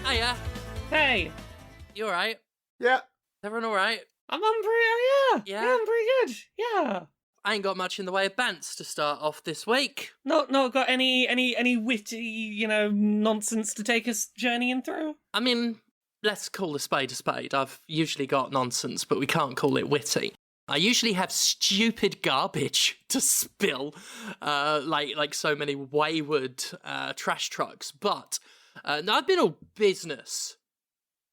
Hiya. Hey. You alright? Yeah. Everyone alright? I'm pretty, Yeah? Yeah, I'm pretty good. Yeah. I ain't got much in the way of bants to start off this week. Not got any witty, nonsense to take us journeying through? I mean, let's call a spade a spade. I've usually got nonsense, but we can't call it witty. I usually have stupid garbage to spill, like so many wayward trash trucks. But no, I've been all business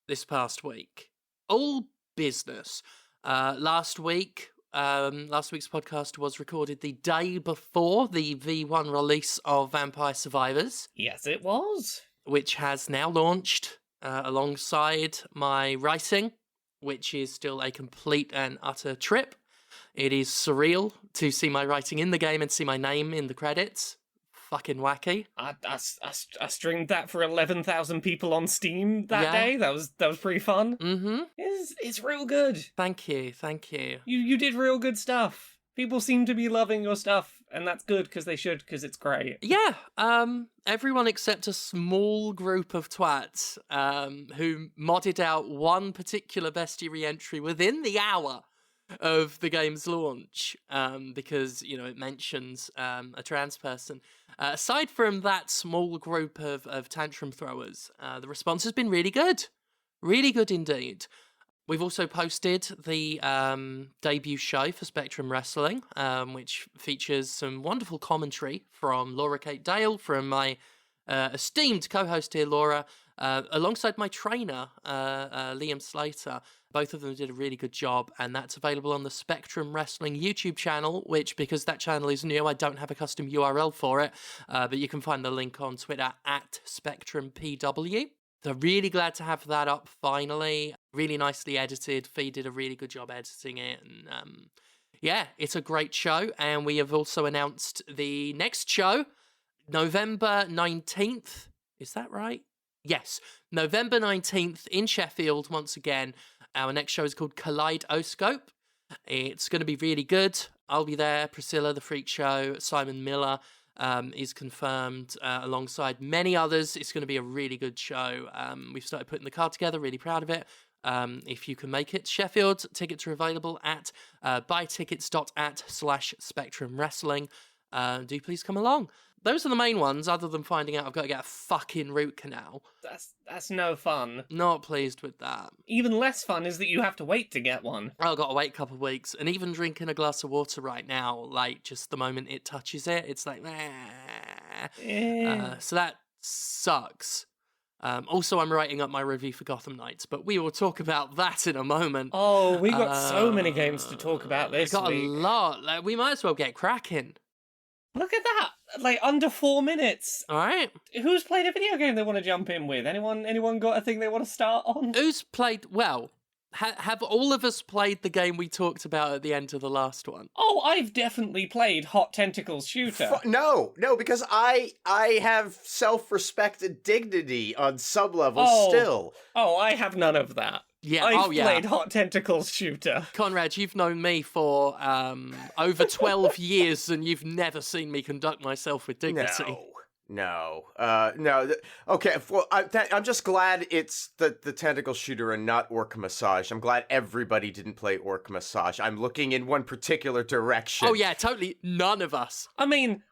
this past week. All business. Last week's podcast was recorded the day before the V1 release of Vampire Survivors. Yes, it was. Which has now launched alongside my writing, which is still a complete and utter trip. It is surreal to see my writing in the game and see my name in the credits. Fucking wacky. I streamed that for 11,000 people on Steam that day. That was pretty fun. Mm-hmm. It's real good. Thank you. You did real good stuff. People seem to be loving your stuff, and that's good because they should, because it's great. Yeah. Everyone except a small group of twats who modded out one particular bestiary entry within the hour of the game's launch, because it mentions a trans person. Aside from that small group of tantrum throwers, the response has been really good indeed. We've also posted the debut show for Spectrum Wrestling, which features some wonderful commentary from Laura Kate Dale, from my esteemed co-host here, Laura, alongside my trainer, Liam Slater. Both of them did a really good job, and that's available on the Spectrum Wrestling YouTube channel, which, because that channel is new, I don't have a custom URL for it, but you can find the link on Twitter at SpectrumPW. So really glad to have that up finally. Really nicely edited. Fee did a really good job editing it, and yeah, it's a great show. And we have also announced the next show, November 19th. Is that right? Yes, November 19th in Sheffield once again. Our next show is called Kaleidoscope. It's going to be really good. I'll be there. Priscilla, the Freak Show, Simon Miller is confirmed alongside many others. It's going to be a really good show. We've started putting the card together. Really proud of it. If you can make it, Sheffield, tickets are available at buytickets.at/Spectrum Wrestling. Do please come along. Those are the main ones, other than finding out I've got to get a fucking root canal. That's no fun. Not pleased with that. Even less fun is that you have to wait to get one. I've got to wait a couple of weeks, and even drinking a glass of water right now, like, just the moment it touches it, it's like, so that sucks. Also, I'm writing up my review for Gotham Knights, but we will talk about that in a moment. Oh, we got so many games to talk about this week. We got a lot. Like, we might as well get cracking. Look at that! Like, under 4 minutes. All right. Who's played a video game they want to jump in with? Anyone got a thing they want to start on? Who's played... Well, have all of us played the game we talked about at the end of the last one? Oh, I've definitely played Hot Tentacle Shooter. No, because I have self-respect and dignity on some level still. Oh, I have none of that. Yeah, I've played Hot Tentacle Shooter. Conrad, you've known me for over 12 years, and you've never seen me conduct myself with dignity. No. Okay, well, I'm just glad it's the Tentacle Shooter and not Orc Massage. I'm glad everybody didn't play Orc Massage. I'm looking in one particular direction. Oh yeah, totally. None of us. I mean,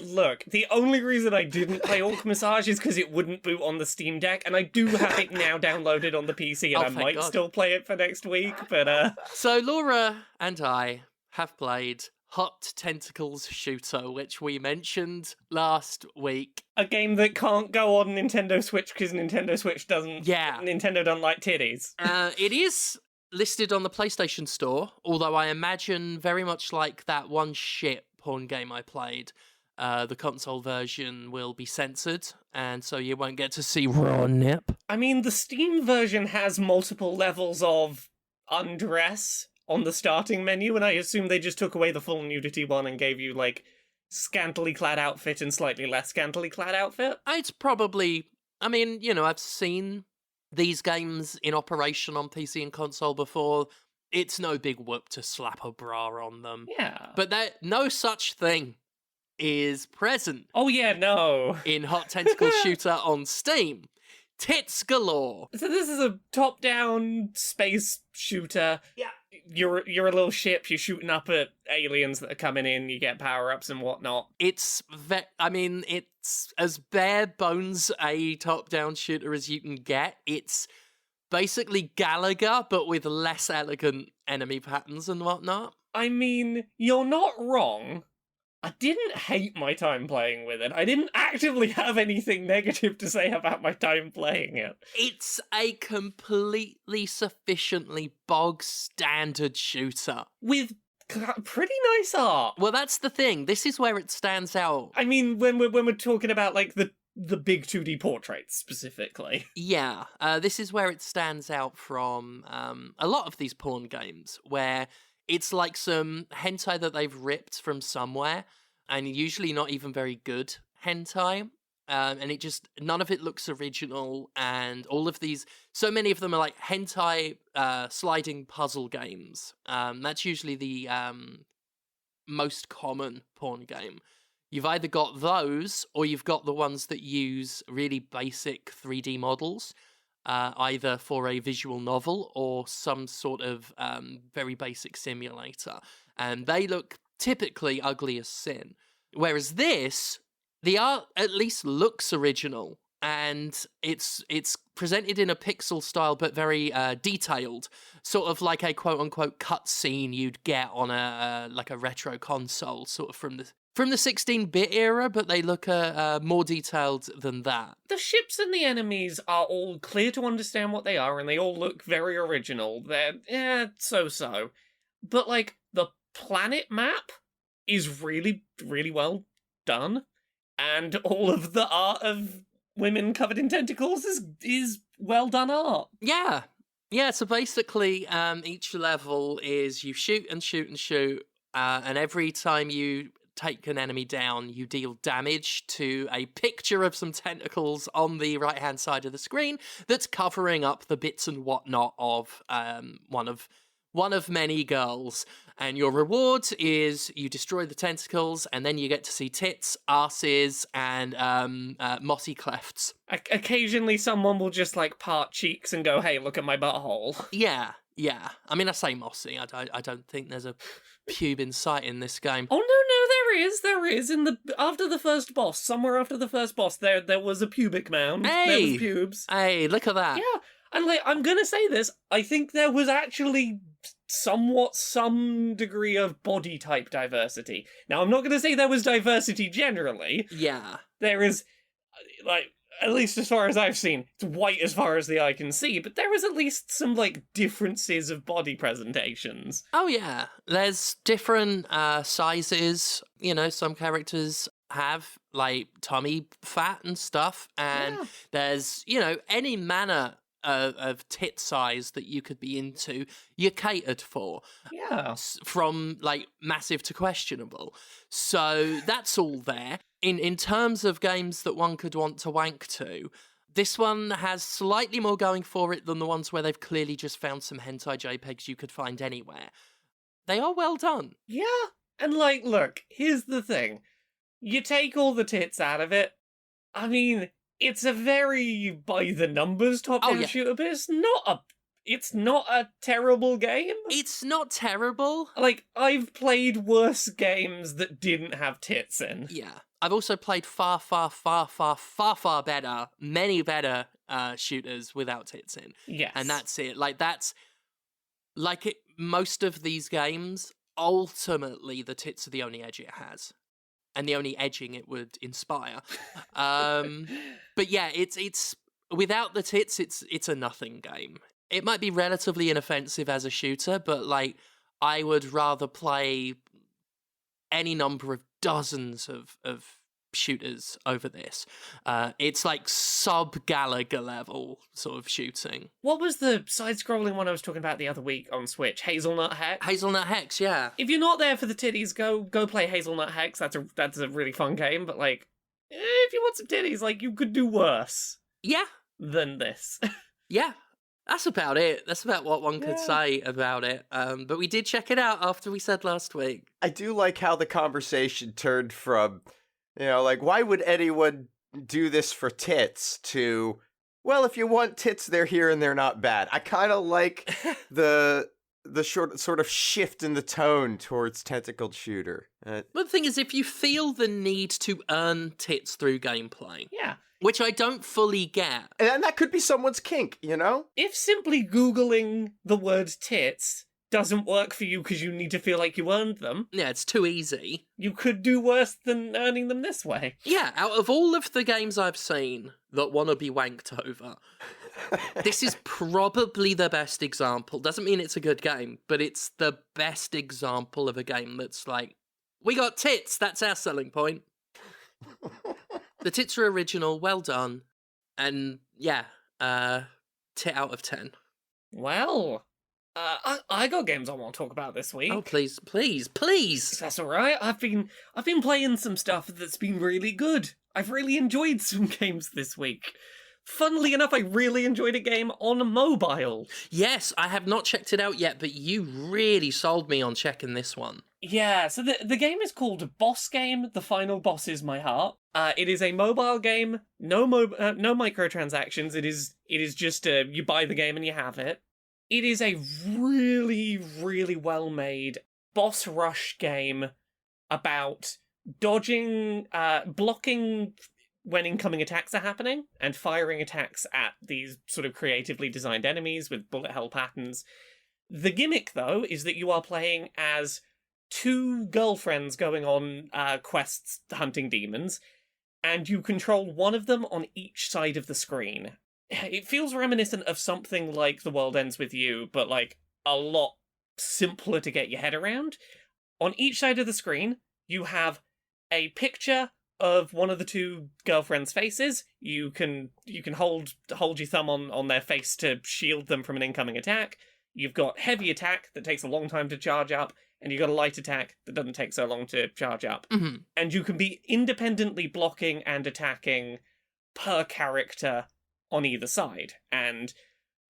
look, the only reason I didn't play Orc Massage is because it wouldn't boot on the Steam Deck, and I do have it now downloaded on the PC, and I might still play it for next week, but So Laura and I have played Hot Tentacles Shooter, which we mentioned last week. A game that can't go on Nintendo Switch because Nintendo Switch doesn't... Yeah. Nintendo don't like titties. It is listed on the PlayStation Store, although I imagine very much like that one shit porn game I played, the console version will be censored, and so you won't get to see raw nip. I mean, the Steam version has multiple levels of undress on the starting menu, and I assume they just took away the full nudity one and gave you, like, scantily clad outfit and slightly less scantily clad outfit. It's probably... I mean, I've seen these games in operation on PC and console before. It's no big whoop to slap a bra on them. Yeah. But no such thing is present. Oh yeah, no. In Hot Tentacle Shooter on Steam. tits galore. So this is a top-down space shooter. Yeah. You're a little ship, you're shooting up at aliens that are coming in, you get power-ups and whatnot. It's as bare bones a top-down shooter as you can get. It's basically Galaga, but with less elegant enemy patterns and whatnot. I mean, you're not wrong. I didn't hate my time playing with it. I didn't actively have anything negative to say about my time playing it. It's a completely sufficiently bog-standard shooter. With pretty nice art. Well, that's the thing. This is where it stands out. I mean, when we're talking about, like, the big 2D portraits, specifically. Yeah, this is where it stands out from a lot of these porn games, where it's like some hentai that they've ripped from somewhere, and usually not even very good hentai. And it just, none of it looks original, and all of these, so many of them are like hentai sliding puzzle games. That's usually the most common porn game. You've either got those, or you've got the ones that use really basic 3D models, either for a visual novel or some sort of very basic simulator. And they look typically ugly as sin. Whereas this, the art at least looks original, and it's presented in a pixel style but very detailed, sort of like a quote-unquote cutscene you'd get on a like a retro console, sort of from the 16-bit era, but they look more detailed than that. The ships and the enemies are all clear to understand what they are, and they all look very original. They're so-so. But, like, the planet map is really, really well done, and all of the art of women covered in tentacles is well done art. Yeah. Yeah, so basically, each level is you shoot and shoot and shoot, and every time you take an enemy down, you deal damage to a picture of some tentacles on the right-hand side of the screen that's covering up the bits and whatnot of one of many girls. And your reward is you destroy the tentacles, and then you get to see tits, arses, and mossy clefts. Occasionally someone will just, like, part cheeks and go, hey, look at my butthole. Yeah. I mean, I say mossy. I don't think there's a pube in sight in this game. Oh, no, there is. After the first boss, somewhere after the first boss, there was a pubic mound. Hey! There was pubes. Hey, look at that. Yeah, and, like, I'm gonna say this, I think there was actually some degree of body type diversity. Now, I'm not gonna say there was diversity generally. Yeah. There is, like, at least as far as I've seen, it's white as far as the eye can see, but there is at least some, like, differences of body presentations. Oh, yeah. There's different sizes. You know, some characters have, like, tummy fat and stuff, and there's, you know, any manner of tit size that you could be into, you're catered for. Yeah. From, like, massive to questionable. So that's all there. In terms of games that one could want to wank to, this one has slightly more going for it than the ones where they've clearly just found some hentai JPEGs you could find anywhere. They are well done. Yeah, and, like, look, here's the thing. You take all the tits out of it, I mean, it's a very by-the-numbers top-down shooter, but it's not a terrible game. It's not terrible. Like, I've played worse games that didn't have tits in. Yeah. I've also played far better, many better shooters without tits in. Yes. And that's it. Like, that's... Like, most of these games, ultimately, the tits are the only edge it has. And the only edging it would inspire. But yeah, it's without the tits, it's a nothing game. It might be relatively inoffensive as a shooter, but, like, I would rather play any number of dozens of shooters over this. It's like sub-Galaga level sort of shooting. What was the side-scrolling one I was talking about the other week on Switch? Hazelnut Hex? Hazelnut Hex, yeah. If you're not there for the titties, go play Hazelnut Hex. That's a really fun game, but, like, if you want some titties, like, you could do worse. Yeah. Than this. Yeah. That's about it. That's about what one could say about it. But we did check it out after we said last week. I do like how the conversation turned from, you know, like, why would anyone do this for tits to, well, if you want tits, they're here and they're not bad. I kind of like the sort of shift in the tone towards Tentacle Shooter. But the thing is, if you feel the need to earn tits through gameplay, Yeah. which I don't fully get. And that could be someone's kink, you know? If simply Googling the word tits doesn't work for you because you need to feel like you earned them, Yeah, it's too easy. you could do worse than earning them this way. Yeah, out of all of the games I've seen that want to be wanked over, this is probably the best example. Doesn't mean it's a good game, but it's the best example of a game that's like, we got tits, that's our selling point. The tits are original, well done. And yeah, tit out of 10. Well, I got games I want to talk about this week. Oh, please, please, please. That's all right. I've been playing some stuff that's been really good. I've really enjoyed some games this week. Funnily enough, I really enjoyed a game on mobile. Yes, I have not checked it out yet, but you really sold me on checking this one. Yeah, so the game is called BOSSGAME, The Final Boss Is My Heart. It is a mobile game, no microtransactions. It is just you buy the game and you have it. It is a really, really well-made boss rush game about dodging, blocking when incoming attacks are happening, and firing attacks at these sort of creatively designed enemies with bullet hell patterns. The gimmick, though, is that you are playing as two girlfriends going on quests hunting demons, and you control one of them on each side of the screen. It feels reminiscent of something like The World Ends With You, but like a lot simpler to get your head around. On each side of the screen, you have a picture of one of the two girlfriends' faces. You can hold your thumb on their face to shield them from an incoming attack. You've got heavy attack that takes a long time to charge up, and you've got a light attack that doesn't take so long to charge up. Mm-hmm. And you can be independently blocking and attacking per character on either side. And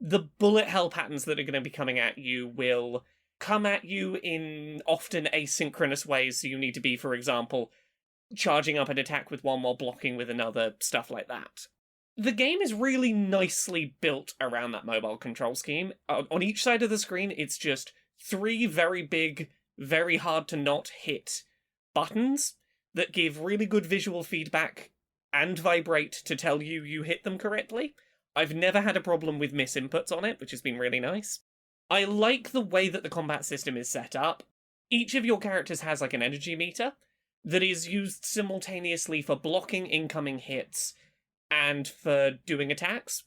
the bullet hell patterns that are going to be coming at you will come at you in often asynchronous ways, so you need to be, for example, charging up an attack with one while blocking with another, stuff like that. The game is really nicely built around that mobile control scheme. On each side of the screen, it's just three very big, very hard to not hit buttons that give really good visual feedback and vibrate to tell you hit them correctly. I've never had a problem with misinputs on it, which has been really nice. I like the way that the combat system is set up. Each of your characters has like an energy meter that is used simultaneously for blocking incoming hits and for doing attacks.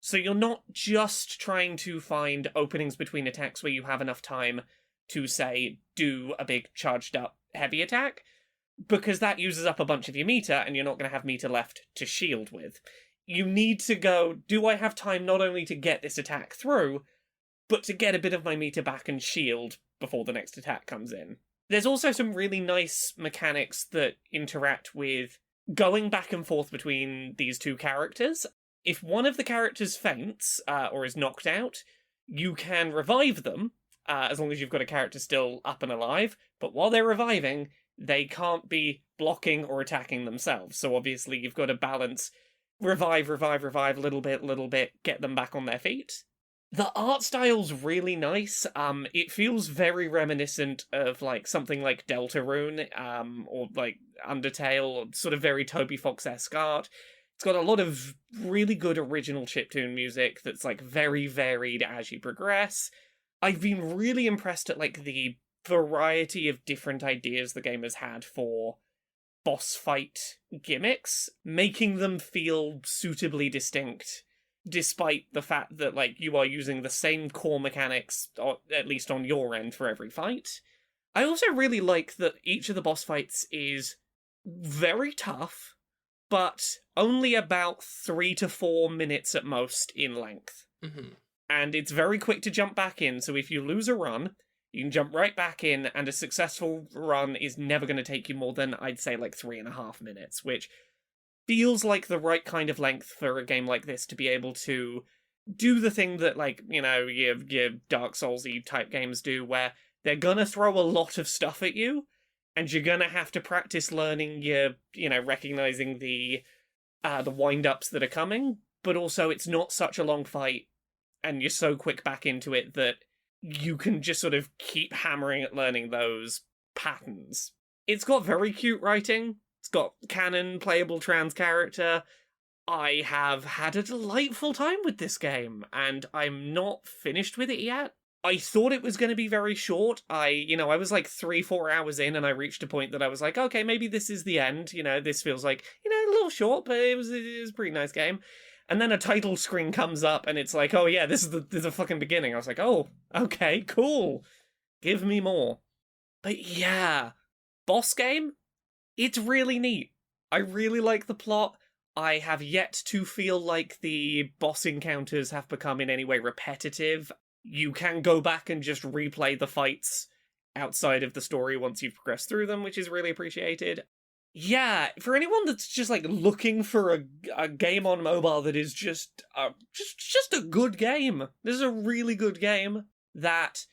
So you're not just trying to find openings between attacks where you have enough time to, say, do a big charged up heavy attack, because that uses up a bunch of your meter and you're not going to have meter left to shield with. You need to go, do I have time not only to get this attack through, but to get a bit of my meter back and shield before the next attack comes in? There's also some really nice mechanics that interact with going back and forth between these two characters. If one of the characters faints, or is knocked out, you can revive them, as long as you've got a character still up and alive, but while they're reviving, they can't be blocking or attacking themselves. So obviously you've got to balance revive, little bit, get them back on their feet. The art style's really nice. It feels very reminiscent of like something like Deltarune, or like Undertale, or sort of very Toby Fox-esque art. It's got a lot of really good original chiptune music that's like very varied as you progress. I've been really impressed at like the variety of different ideas the game has had for boss fight gimmicks, making them feel suitably distinct, despite the fact that like you are using the same core mechanics, or at least on your end, for every fight. I also really like that each of the boss fights is very tough, but only about 3 to 4 minutes at most in length. Mm-hmm. And it's very quick to jump back in, so if you lose a run, you can jump right back in, and a successful run is never going to take you more than, I'd say, like 3.5 minutes, which feels like the right kind of length for a game like this to be able to do the thing that, like, you know, your Dark Souls-y type games do, where they're gonna throw a lot of stuff at you, and you're gonna have to practice learning recognizing the wind-ups that are coming, but also it's not such a long fight, and you're so quick back into it that you can just sort of keep hammering at learning those patterns. It's got very cute writing. It's got canon, playable trans character. I have had a delightful time with this game, and I'm not finished with it yet. I thought it was going to be very short. I was like 3-4 hours in, and I reached a point that I was like, okay, maybe this is the end. This feels like, a little short, but it was a pretty nice game. And then a title screen comes up, and it's like, oh yeah, this is the fucking beginning. I was like, oh, okay, cool. Give me more. But yeah, boss game, it's really neat. I really like the plot. I have yet to feel like the boss encounters have become in any way repetitive. You can go back and just replay the fights outside of the story once you've progressed through them, which is really appreciated. Yeah, for anyone that's just like looking for a game on mobile that is just a good game. This is a really good game that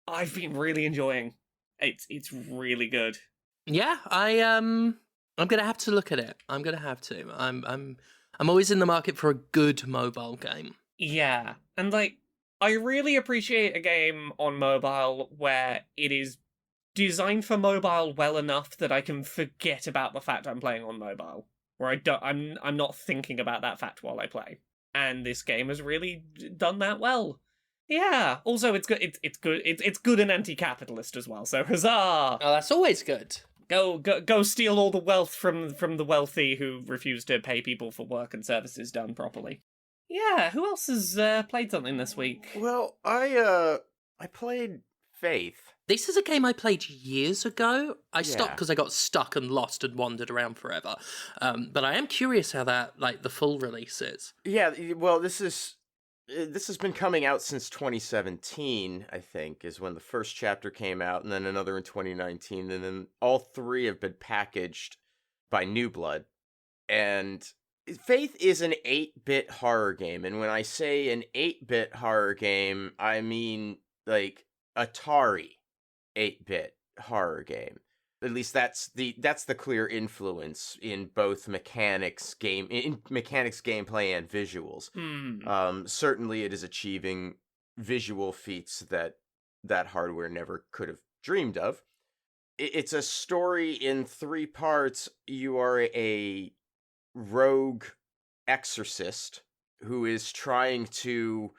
I've been really enjoying. It's really good. Yeah, I'm gonna have to look at it. I'm gonna have to. I'm always in the market for a good mobile game. Yeah, and like I really appreciate a game on mobile where it is designed for mobile well enough that I can forget about the fact I'm playing on mobile, where I'm not thinking about that fact while I play. And this game has really done that well. Yeah. Also, it's good. It's good. It's good and anti-capitalist as well. So huzzah! Oh, that's always good. Go steal all the wealth from the wealthy who refuse to pay people for work and services done properly. Yeah. Who else has played something this week? Well, I played Faith. This is a game I played years ago. I stopped because I got stuck and lost and wandered around forever. But I am curious how that, like, the full release is. Yeah, well, this has been coming out since 2017, I think, is when the first chapter came out, and then another in 2019, and then all three have been packaged by New Blood. And Faith is an 8-bit horror game, and when I say an 8-bit horror game, I mean, like, Atari 8-bit horror game. At least that's the clear influence in both mechanics, gameplay, and visuals. Certainly, it is achieving visual feats that hardware never could have dreamed of. It's a story in 3 parts. You are a rogue exorcist who is trying to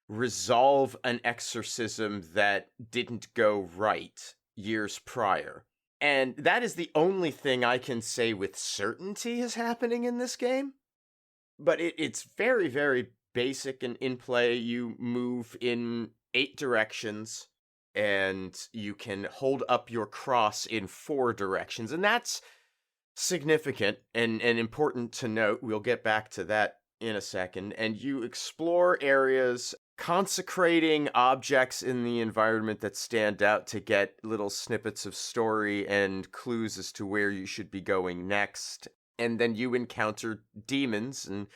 resolve an exorcism that didn't go right years prior. And that is the only thing I can say with certainty is happening in this game. But it's very, very basic and in play. You move in 8 directions, and you can hold up your cross in 4 directions. And that's significant and important to note. We'll get back to that in a second. And you explore areas, consecrating objects in the environment that stand out to get little snippets of story and clues as to where you should be going next. And then you encounter demons, and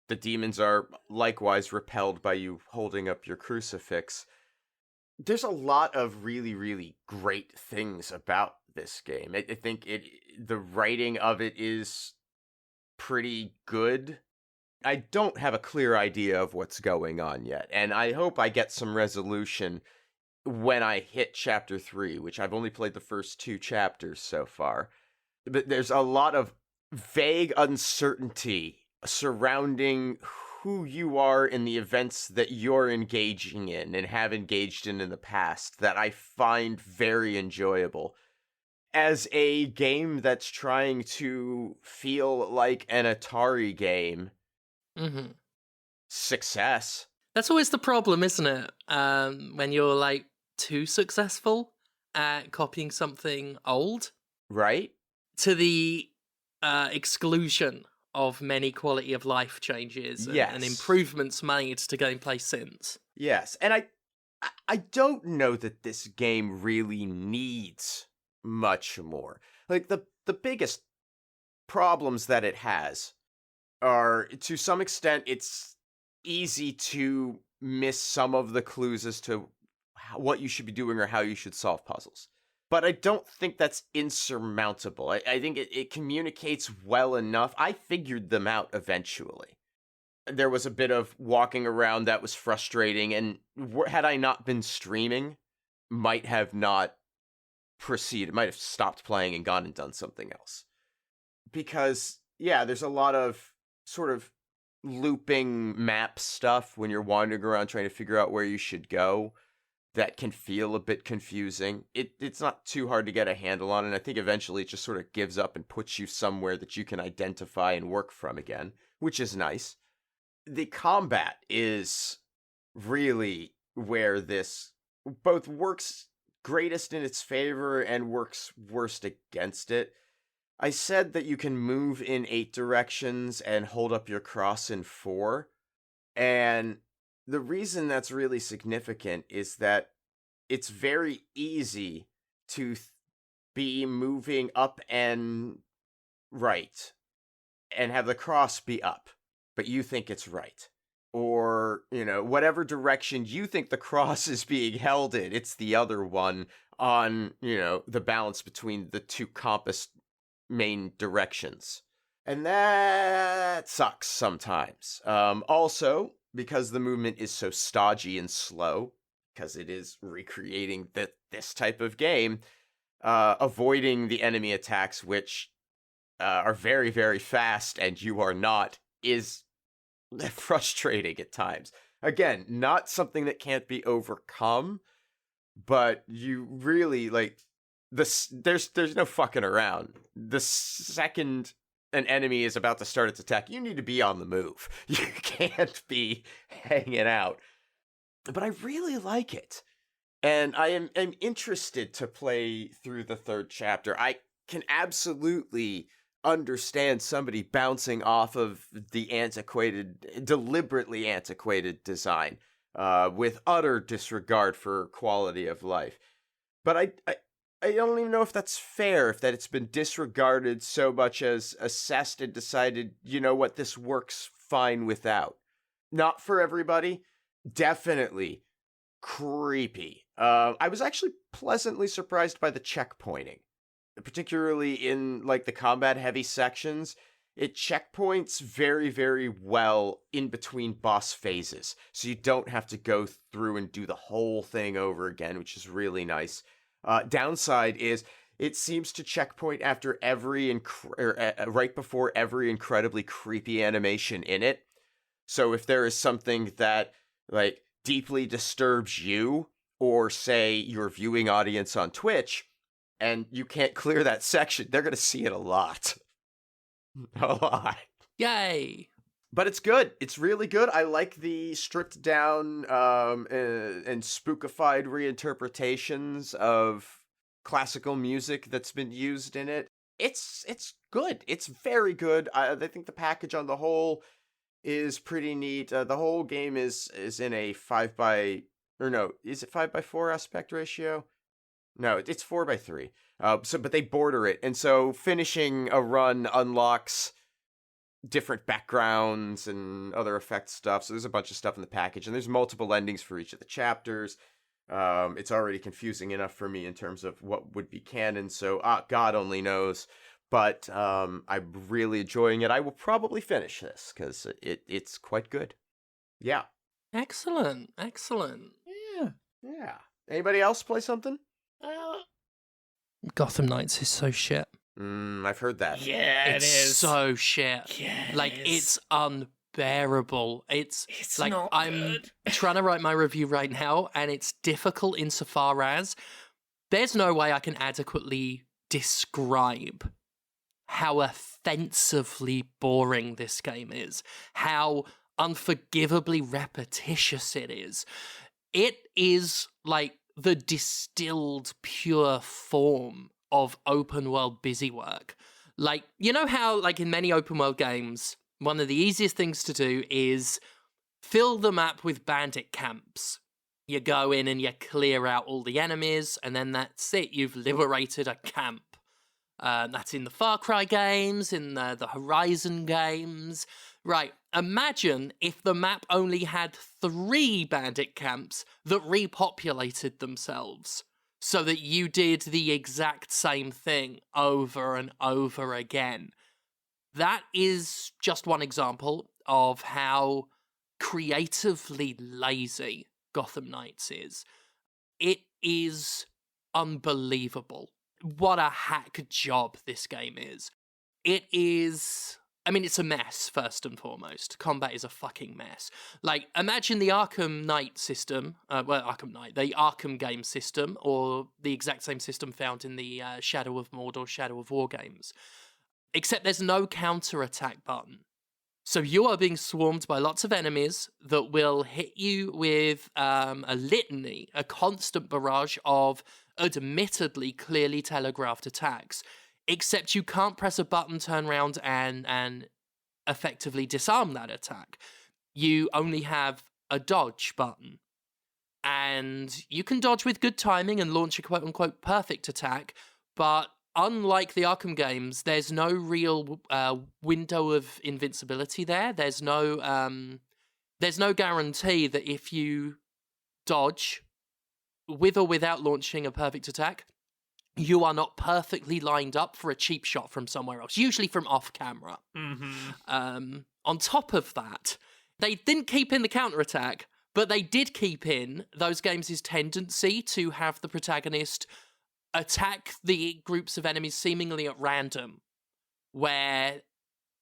the demons are likewise repelled by you holding up your crucifix. There's a lot of really, really great things about this game. I think the writing of it is pretty good. I don't have a clear idea of what's going on yet, and I hope I get some resolution when I hit Chapter 3, which I've only played the first 2 chapters so far. But there's a lot of vague uncertainty surrounding who you are in the events that you're engaging in and have engaged in the past that I find very enjoyable. As a game that's trying to feel like an Atari game, success. That's always the problem, isn't it? When you're like too successful at copying something old, right? To the exclusion of many quality of life changes and improvements made to gameplay since. Yes, and I don't know that this game really needs much more. Like the biggest problems that it has are, to some extent, it's easy to miss some of the clues as to what you should be doing or how you should solve puzzles. But I don't think that's insurmountable. I think it communicates well enough. I figured them out eventually. there was a bit of walking around that was frustrating, and had I not been streaming, might have not proceeded, might have stopped playing and gone and done something else. Because, yeah, there's a lot of sort of looping map stuff when you're wandering around trying to figure out where you should go that can feel a bit confusing. It's not too hard to get a handle on, and I think eventually it just sort of gives up and puts you somewhere that you can identify and work from again, which is nice. The combat is really where this both works greatest in its favor and works worst against it. I said that you can move in 8 directions and hold up your cross in 4, and the reason that's really significant is that it's very easy to be moving up and right and have the cross be up, but you think it's right. Or, whatever direction you think the cross is being held in, it's the other one on, the balance between the 2 compass main directions. And that sucks sometimes. Also, because the movement is so stodgy and slow, because it is recreating this type of game, avoiding the enemy attacks, which are very, very fast and you are not, is frustrating at times. Again, not something that can't be overcome, but you really, there's no fucking around. The second an enemy is about to start its attack, you need to be on the move. You can't be hanging out. But I really like it. And I am interested to play through the 3rd chapter. I can absolutely understand somebody bouncing off of the deliberately antiquated design with utter disregard for quality of life. But I don't even know if that's fair, if that it's been disregarded so much as assessed and decided, what, this works fine without. Not for everybody. Definitely creepy. I was actually pleasantly surprised by the checkpointing, particularly in the combat heavy sections. It checkpoints very, very well in between boss phases, so you don't have to go through and do the whole thing over again, which is really nice. Downside is it seems to checkpoint after right before every incredibly creepy animation in it. So if there is something that deeply disturbs you, or say your viewing audience on Twitch, and you can't clear that section, they're gonna see it a lot. A lot. Yay! But it's good. It's really good. I like the stripped down and spookified reinterpretations of classical music that's been used in it. It's good. It's very good. I think the package on the whole is pretty neat. The whole game is in a 5x, or no, is it 5x4 aspect ratio? No, it's 4x3. But they border it, and so finishing a run unlocks different backgrounds and other effect stuff. So there's a bunch of stuff in the package, and there's multiple endings for each of the chapters. It's already confusing enough for me in terms of what would be canon, so God only knows. But I'm really enjoying it. I will probably finish this because it's quite good. Yeah. Excellent. Yeah. Anybody else play something? Gotham Knights is so shit. I've heard that. Yeah, It's so shit. Yeah, it's unbearable. It's not I'm good. trying to write my review right now, and it's difficult insofar as there's no way I can adequately describe how offensively boring this game is, how unforgivably repetitious it is. It is the distilled pure form of open world busywork. How in many open world games, one of the easiest things to do is fill the map with bandit camps. You go in and you clear out all the enemies, and then that's it. You've liberated a camp. That's in the Far Cry games, in the Horizon games. Right, imagine if the map only had 3 bandit camps that repopulated themselves, so that you did the exact same thing over and over again. That is just one example. of how creatively lazy Gotham Knights is. It is unbelievable. What a hack job this game is. It is... I mean, it's a mess, first and foremost. Combat is a fucking mess. Like, imagine the Arkham Knight system, the Arkham game system, or the exact same system found in the Shadow of Mordor, Shadow of War games. Except there's no counter-attack button. So you are being swarmed by lots of enemies that will hit you with a litany, a constant barrage of admittedly clearly telegraphed attacks. Except you can't press a button, turn around, and effectively disarm that attack. You only have a dodge button. And you can dodge with good timing and launch a quote-unquote perfect attack, but unlike the Arkham games, there's no real window of invincibility there. There's no guarantee that if you dodge, with or without launching a perfect attack, you are not perfectly lined up for a cheap shot from somewhere else, usually from off camera. Mm-hmm. On top of that, they didn't keep in the counterattack, but they did keep in those games' tendency to have the protagonist attack the groups of enemies seemingly at random, where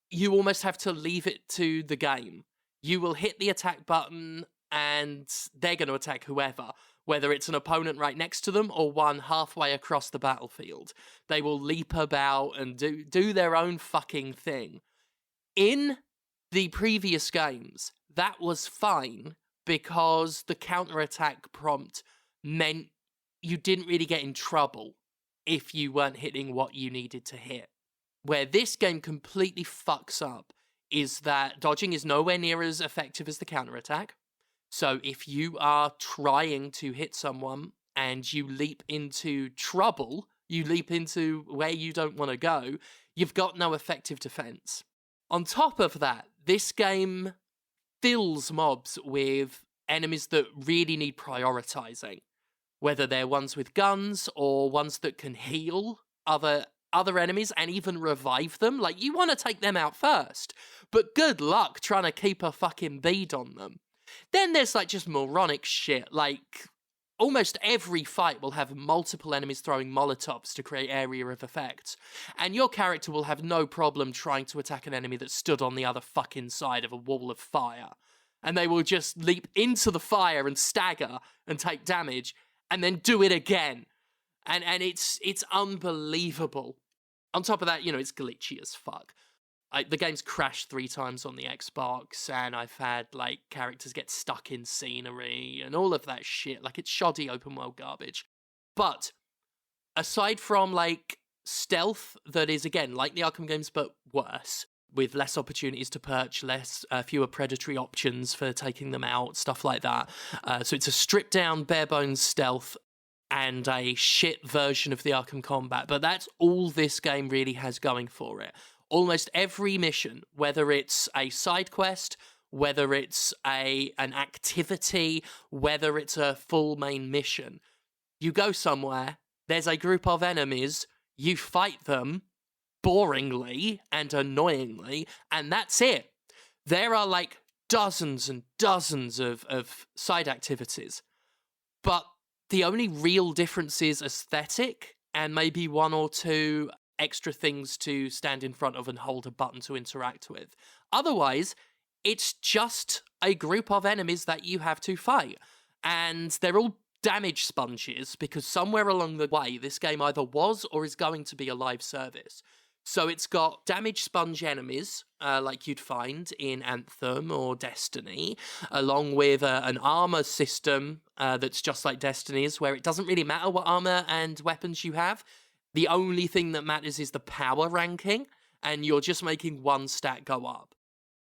you almost have to leave it to the game. You will hit the attack button and they're going to attack whoever, whether it's an opponent right next to them or one halfway across the battlefield. They will leap about and do their own fucking thing. In the previous games, that was fine because the counterattack prompt meant you didn't really get in trouble if you weren't hitting what you needed to hit. Where this game completely fucks up is that dodging is nowhere near as effective as the counterattack. So if you are trying to hit someone and you leap into trouble, you leap into where you don't want to go, you've got no effective defense. On top of that, this game fills mobs with enemies that really need prioritizing, whether they're ones with guns or ones that can heal other enemies and even revive them. Like, you want to take them out first, but good luck trying to keep a fucking bead on them. Then there's, like, just moronic shit, like, almost every fight will have multiple enemies throwing Molotovs to create area of effect, and your character will have no problem trying to attack an enemy that stood on the other fucking side of a wall of fire, and they will just leap into the fire and stagger and take damage, and then do it again, and it's unbelievable. On top of that, it's glitchy as fuck. The game's crashed 3 times on the Xbox, and I've had, like, characters get stuck in scenery and all of that shit. Like, it's shoddy open world garbage. But aside from, like, stealth that is, again, like the Arkham games, but worse, with less opportunities to perch, fewer predatory options for taking them out, stuff like that. So it's a stripped-down, bare-bones stealth and a shit version of the Arkham combat. But that's all this game really has going for it. Almost every mission, whether it's a side quest, whether it's an activity, whether it's a full main mission, you go somewhere, there's a group of enemies, you fight them boringly and annoyingly, and that's it. There are like dozens and dozens of side activities, but the only real difference is aesthetic and maybe 1 or 2 extra things to stand in front of and hold a button to interact with. Otherwise, it's just a group of enemies that you have to fight. And they're all damage sponges because somewhere along the way, this game either was or is going to be a live service. So it's got damage sponge enemies, like you'd find in Anthem or Destiny, along with an armor system that's just like Destiny's, where it doesn't really matter what armor and weapons you have. The only thing that matters is the power ranking, and you're just making one stat go up.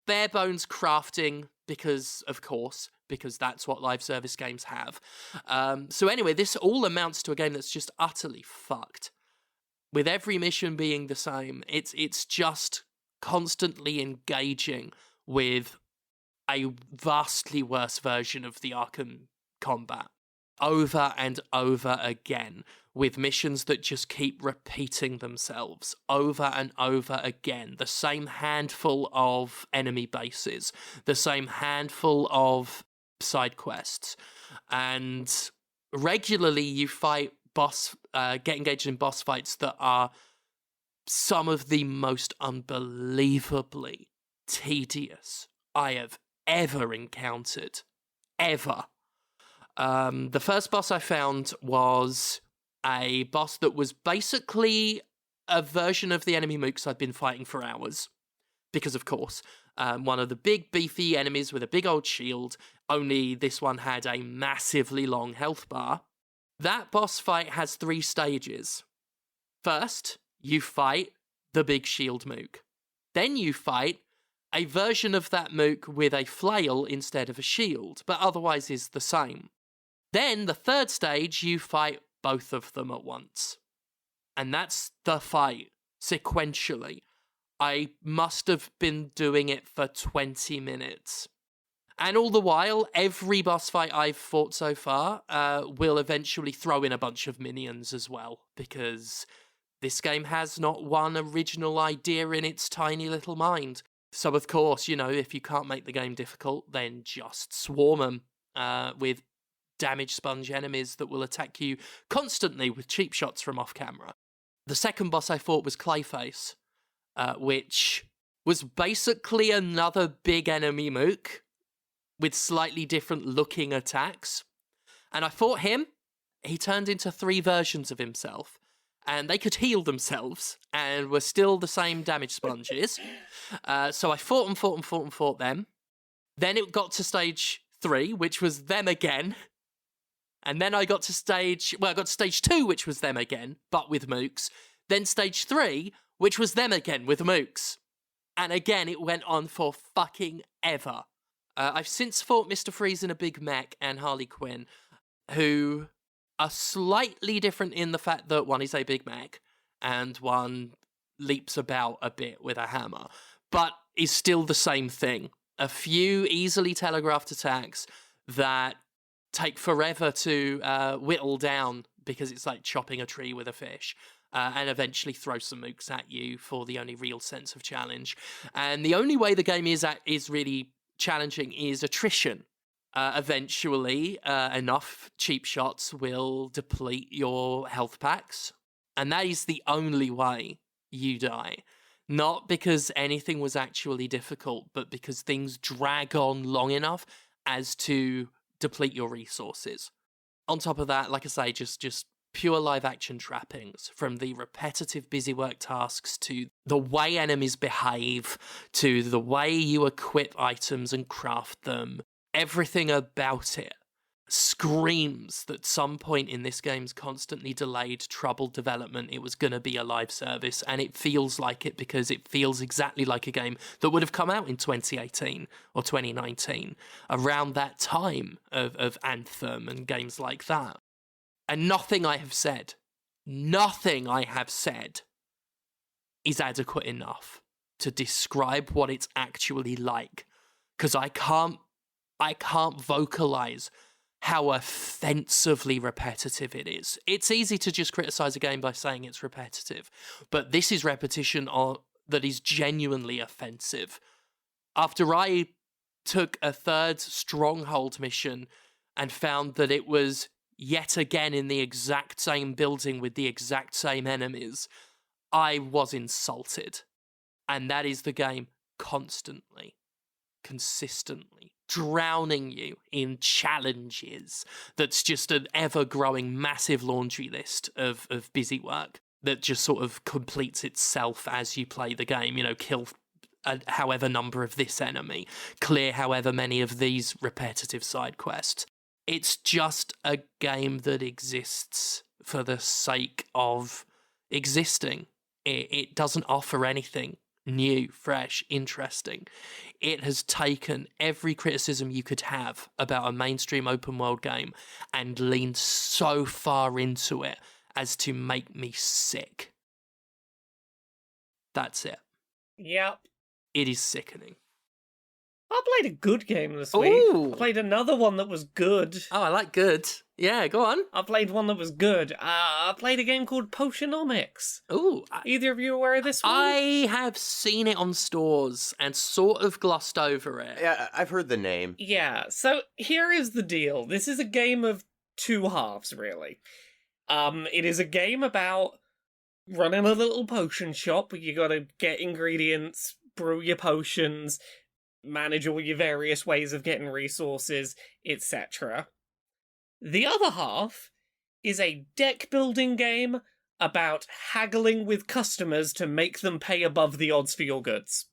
Bare bones crafting, because that's what live service games have. So anyway, this all amounts to a game that's just utterly fucked. With every mission being the same, it's just constantly engaging with a vastly worse version of the Arkham combat. Over and over again, with missions that just keep repeating themselves over and over again. The same handful of enemy bases, the same handful of side quests, and regularly you fight get engaged in boss fights that are some of the most unbelievably tedious I have ever encountered. Ever. The first boss I found was a boss that was basically a version of the enemy mooks I'd been fighting for hours. Because, of course, one of the big, beefy enemies with a big old shield, only this one had a massively long health bar. That boss fight has 3 stages. First, you fight the big shield mook. Then you fight a version of that mook with a flail instead of a shield, but otherwise is the same. Then, the third stage, you fight both of them at once. And that's the fight, sequentially. I must have been doing it for 20 minutes. And all the while, every boss fight I've fought so far will eventually throw in a bunch of minions as well, because this game has not one original idea in its tiny little mind. So, of course, you know, if you can't make the game difficult, then just swarm them with damage sponge enemies that will attack you constantly with cheap shots from off camera. The second boss I fought was Clayface, which was basically another big enemy mook with slightly different looking attacks. And I fought him. He turned into 3 versions of himself, and they could heal themselves and were still the same damage sponges. So I fought them. Then it got to stage 3, which was them again. And then I got to stage 2, which was them again, but with mooks. Then stage 3, which was them again with mooks. And again, it went on for fucking ever. I've since fought Mr. Freeze in a Big Mech and Harley Quinn, who are slightly different in the fact that one is a Big Mech and one leaps about a bit with a hammer, but is still the same thing. A few easily telegraphed attacks that take forever to whittle down because it's like chopping a tree with a fish. And eventually throw some mooks at you for the only real sense of challenge. And the only way the game is really challenging is attrition. Eventually, enough cheap shots will deplete your health packs. And that is the only way you die. Not because anything was actually difficult, but because things drag on long enough as to deplete your resources. On top of that, like I say, just pure live action trappings, from the repetitive busywork tasks to the way enemies behave, to the way you equip items and craft them. Everything about it screams that some point in this game's constantly delayed, troubled development, it was going to be a live service, and it feels like it because it feels exactly like a game that would have come out in 2018 or 2019, around that time of Anthem and games like that. And nothing I have said is adequate enough to describe what it's actually like. Because I can't vocalize how offensively repetitive it is. It's easy to just criticize a game by saying it's repetitive, but this is repetition that is genuinely offensive. After I took a 3rd Stronghold mission and found that it was yet again in the exact same building with the exact same enemies, I was insulted. And that is the game constantly, consistently drowning you in challenges. That's just an ever-growing massive laundry list of busy work that just sort of completes itself as you play the game. You know, kill however number of this enemy, clear however many of these repetitive side quests. It's just a game that exists for the sake of existing. It doesn't offer anything new, fresh, interesting. It has taken every criticism you could have about a mainstream open world game and leaned so far into it as to make me sick. That's it. Yep. It is sickening. I played a good game this week. Ooh. I played another one that was good. Oh, I like good. Yeah, go on. I played one that was good. I played a game called Potionomics. Ooh. Either of you aware of this one? I have seen it on stores and sort of glossed over it. Yeah, I've heard the name. Yeah, so here is the deal. This is a game of two halves, really. It is a game about running a little potion shop where you gotta get ingredients, brew your potions, manage all your various ways of getting resources, etc. The other half is a deck building game about haggling with customers to make them pay above the odds for your goods.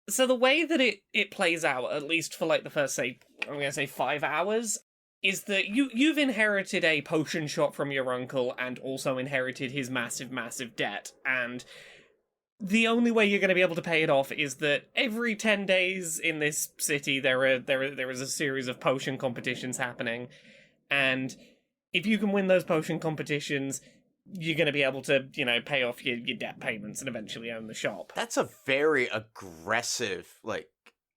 So the way that it plays out, at least for like the first, say, I'm going to say 5 hours, is that you've inherited a potion shop from your uncle and also inherited his massive, massive debt. And the only way you're going to be able to pay it off is that every 10 days in this city there is a series of potion competitions happening. And if you can win those potion competitions, you're going to be able to, pay off your debt payments and eventually own the shop. That's a very aggressive,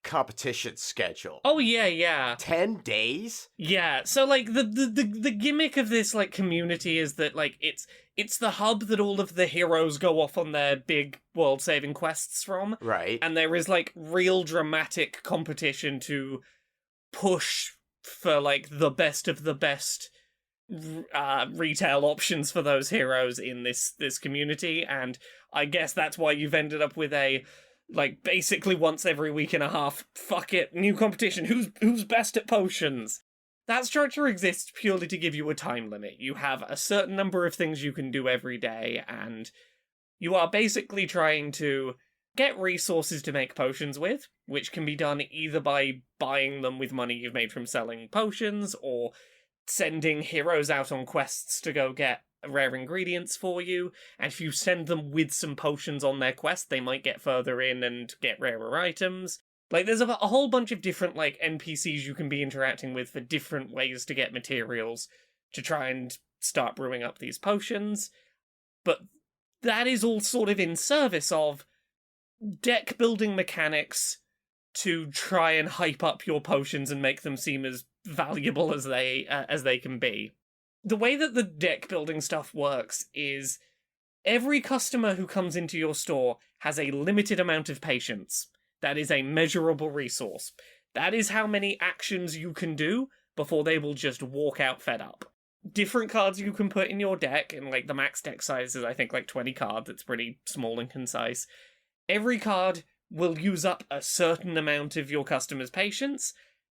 competition schedule. Oh, yeah. 10 days? Yeah, so, the gimmick of this, community is that, it's the hub that all of the heroes go off on their big world-saving quests from. Right. And there is, real dramatic competition to push for, the best of the best retail options for those heroes in this community, and I guess that's why you've ended up with a basically once every week and a half, fuck it, new competition, who's best at potions. That structure exists purely to give you a time limit. You have a certain number of things you can do every day, and you are basically trying to get resources to make potions with, which can be done either by buying them with money you've made from selling potions, or sending heroes out on quests to go get rare ingredients for you, and if you send them with some potions on their quest, they might get further in and get rarer items. There's a whole bunch of different, NPCs you can be interacting with for different ways to get materials to try and start brewing up these potions, but that is all sort of in service of deck building mechanics to try and hype up your potions and make them seem as valuable as they can be. The way that the deck building stuff works is every customer who comes into your store has a limited amount of patience. That is a measurable resource. That is how many actions you can do before they will just walk out fed up. Different cards you can put in your deck, and the max deck size is I think 20 cards. It's pretty small and concise. Every card will use up a certain amount of your customer's patience,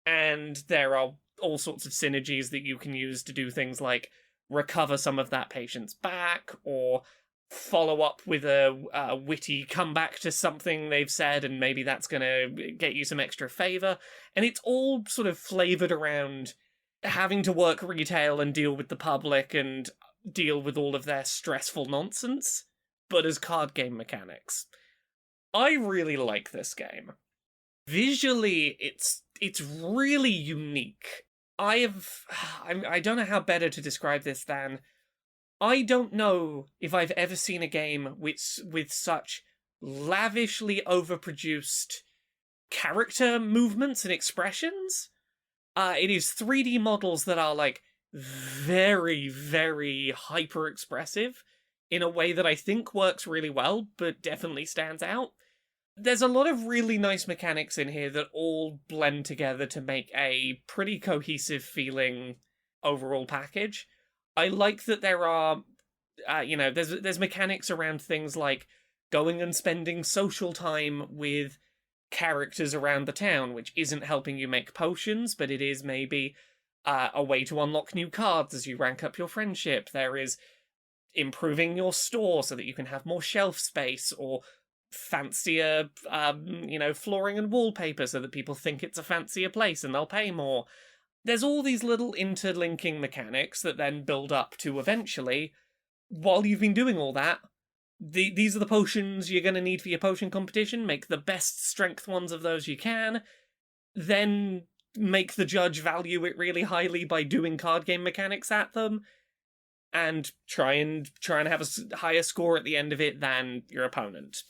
and there are all sorts of synergies that you can use to do things like recover some of that patience back, or follow up with a witty comeback to something they've said, and maybe that's going to get you some extra favour. And it's all sort of flavoured around having to work retail and deal with the public and deal with all of their stressful nonsense, but as card game mechanics. I really like this game. Visually, it's really unique. I don't know how better to describe this than, I don't know if I've ever seen a game with such lavishly overproduced character movements and expressions. It is 3D models that are very, very hyper expressive in a way that I think works really well, but definitely stands out. There's a lot of really nice mechanics in here that all blend together to make a pretty cohesive feeling overall package. I like that there are, there's mechanics around things like going and spending social time with characters around the town, which isn't helping you make potions, but it is maybe a way to unlock new cards as you rank up your friendship. There is improving your store so that you can have more shelf space, or fancier, flooring and wallpaper so that people think it's a fancier place and they'll pay more. There's all these little interlinking mechanics that then build up to eventually, while you've been doing all that, these are the potions you're going to need for your potion competition. Make the best strength ones of those you can. Then make the judge value it really highly by doing card game mechanics at them. And try and have a higher score at the end of it than your opponent.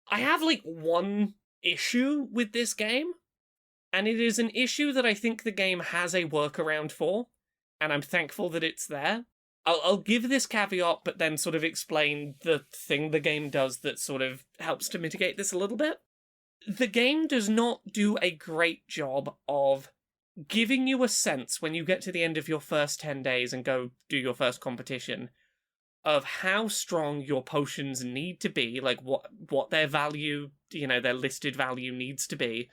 I have one issue with this game, and it is an issue that I think the game has a workaround for, and I'm thankful that it's there. I'll give this caveat, but then sort of explain the thing the game does that sort of helps to mitigate this a little bit. The game does not do a great job of giving you a sense when you get to the end of your first 10 days and go do your first competition of how strong your potions need to be, like what their value, their listed value needs to be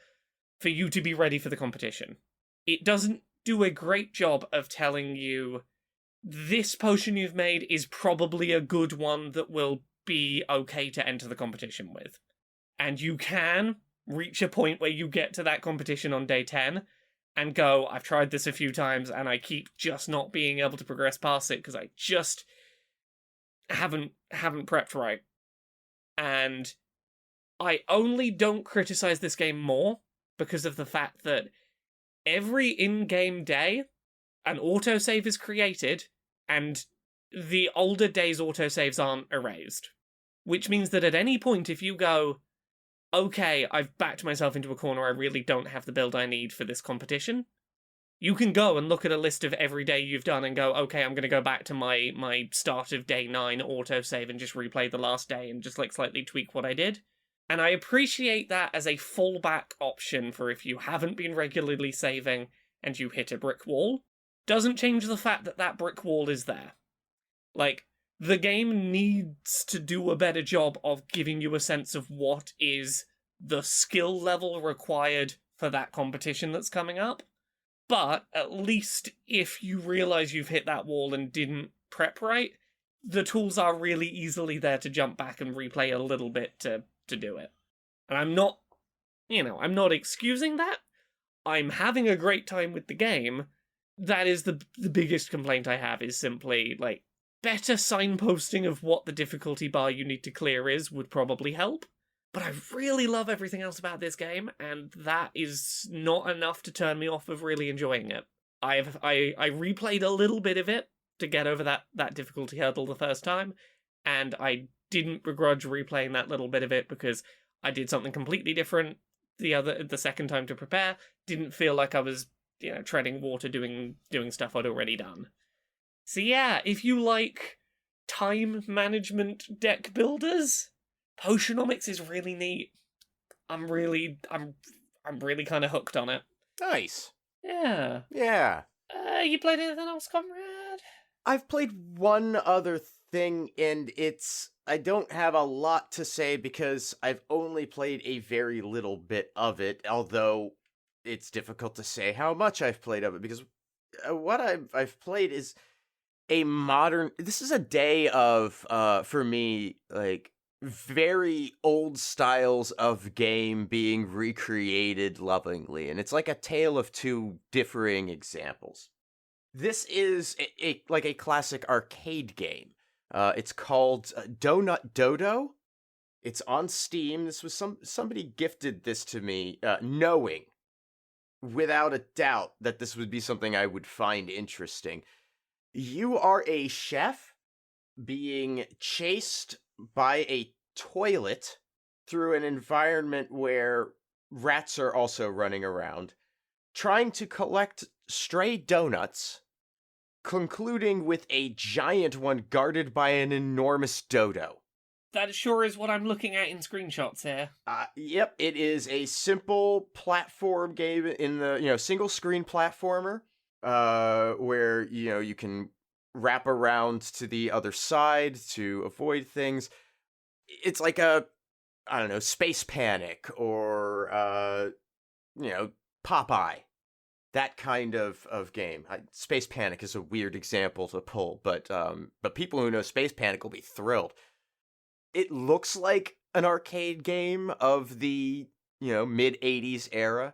for you to be ready for the competition. It doesn't do a great job of telling you this potion you've made is probably a good one that will be okay to enter the competition with. And you can reach a point where you get to that competition on day 10 and go, I've tried this a few times and I keep just not being able to progress past it because I just haven't prepped right. And I only don't criticize this game more because of the fact that every in-game day, an autosave is created, and the older days' autosaves aren't erased. Which means that at any point, if you go, okay, I've backed myself into a corner, I really don't have the build I need for this competition, you can go and look at a list of every day you've done and go, okay, I'm going to go back to my start of day 9 autosave and just replay the last day and just slightly tweak what I did. And I appreciate that as a fallback option for if you haven't been regularly saving and you hit a brick wall. Doesn't change the fact that that brick wall is there. Like, the game needs to do a better job of giving you a sense of what is the skill level required for that competition that's coming up. But at least if you realize you've hit that wall and didn't prep right, the tools are really easily there to jump back and replay a little bit to do it. And I'm not excusing that. I'm having a great time with the game. That is the biggest complaint I have, is simply, better signposting of what the difficulty bar you need to clear is would probably help. But I really love everything else about this game, and that is not enough to turn me off of really enjoying it. I replayed a little bit of it to get over that difficulty hurdle the first time, and I didn't begrudge replaying that little bit of it because I did something completely different the second time to prepare. Didn't feel like I was treading water doing stuff I'd already done. So yeah, if you like time management deck builders, Potionomics is really neat. I'm really kind of hooked on it. Nice. Yeah. Yeah. You played anything else, comrade? I've played one other thing, and I don't have a lot to say because I've only played a very little bit of it, although it's difficult to say how much I've played of it, because what I've played is this is a day of, for me, very old styles of game being recreated lovingly, and it's like a tale of two differing examples. This is a classic arcade game. It's called Dodo. It's on Steam. This was somebody gifted this to me, knowing without a doubt that this would be something I would find interesting. You are a chef being chased by a toilet through an environment where rats are also running around, trying to collect stray donuts, concluding with a giant one guarded by an enormous dodo. That sure is what I'm looking at in screenshots here. Yep, it is a simple platform game in the, single screen platformer, where, you can wrap around to the other side to avoid things. It's like Space Panic or, Popeye. That kind of game. Space Panic is a weird example to pull, but people who know Space Panic will be thrilled. It looks like an arcade game of the, mid-'80s era.